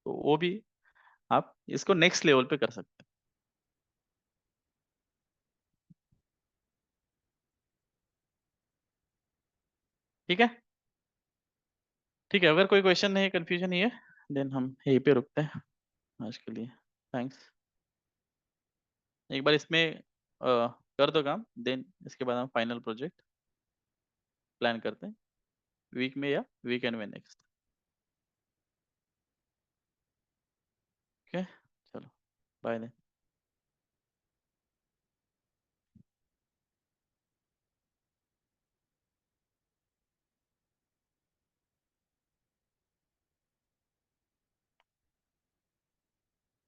S1: तो वो भी आप इसको नेक्स्ट लेवल पे कर सकते हैं। ठीक है, ठीक है, अगर कोई क्वेश्चन नहीं, कंफ्यूजन नहीं है, देन हम यहीं पे रुकते हैं आज के लिए। थैंक्स। एक बार इसमें कर दो काम, देन इसके बाद हम फाइनल प्रोजेक्ट प्लान करते हैं, वीक में या वीकेंड में नेक्स्ट। ओके, चलो, बाय।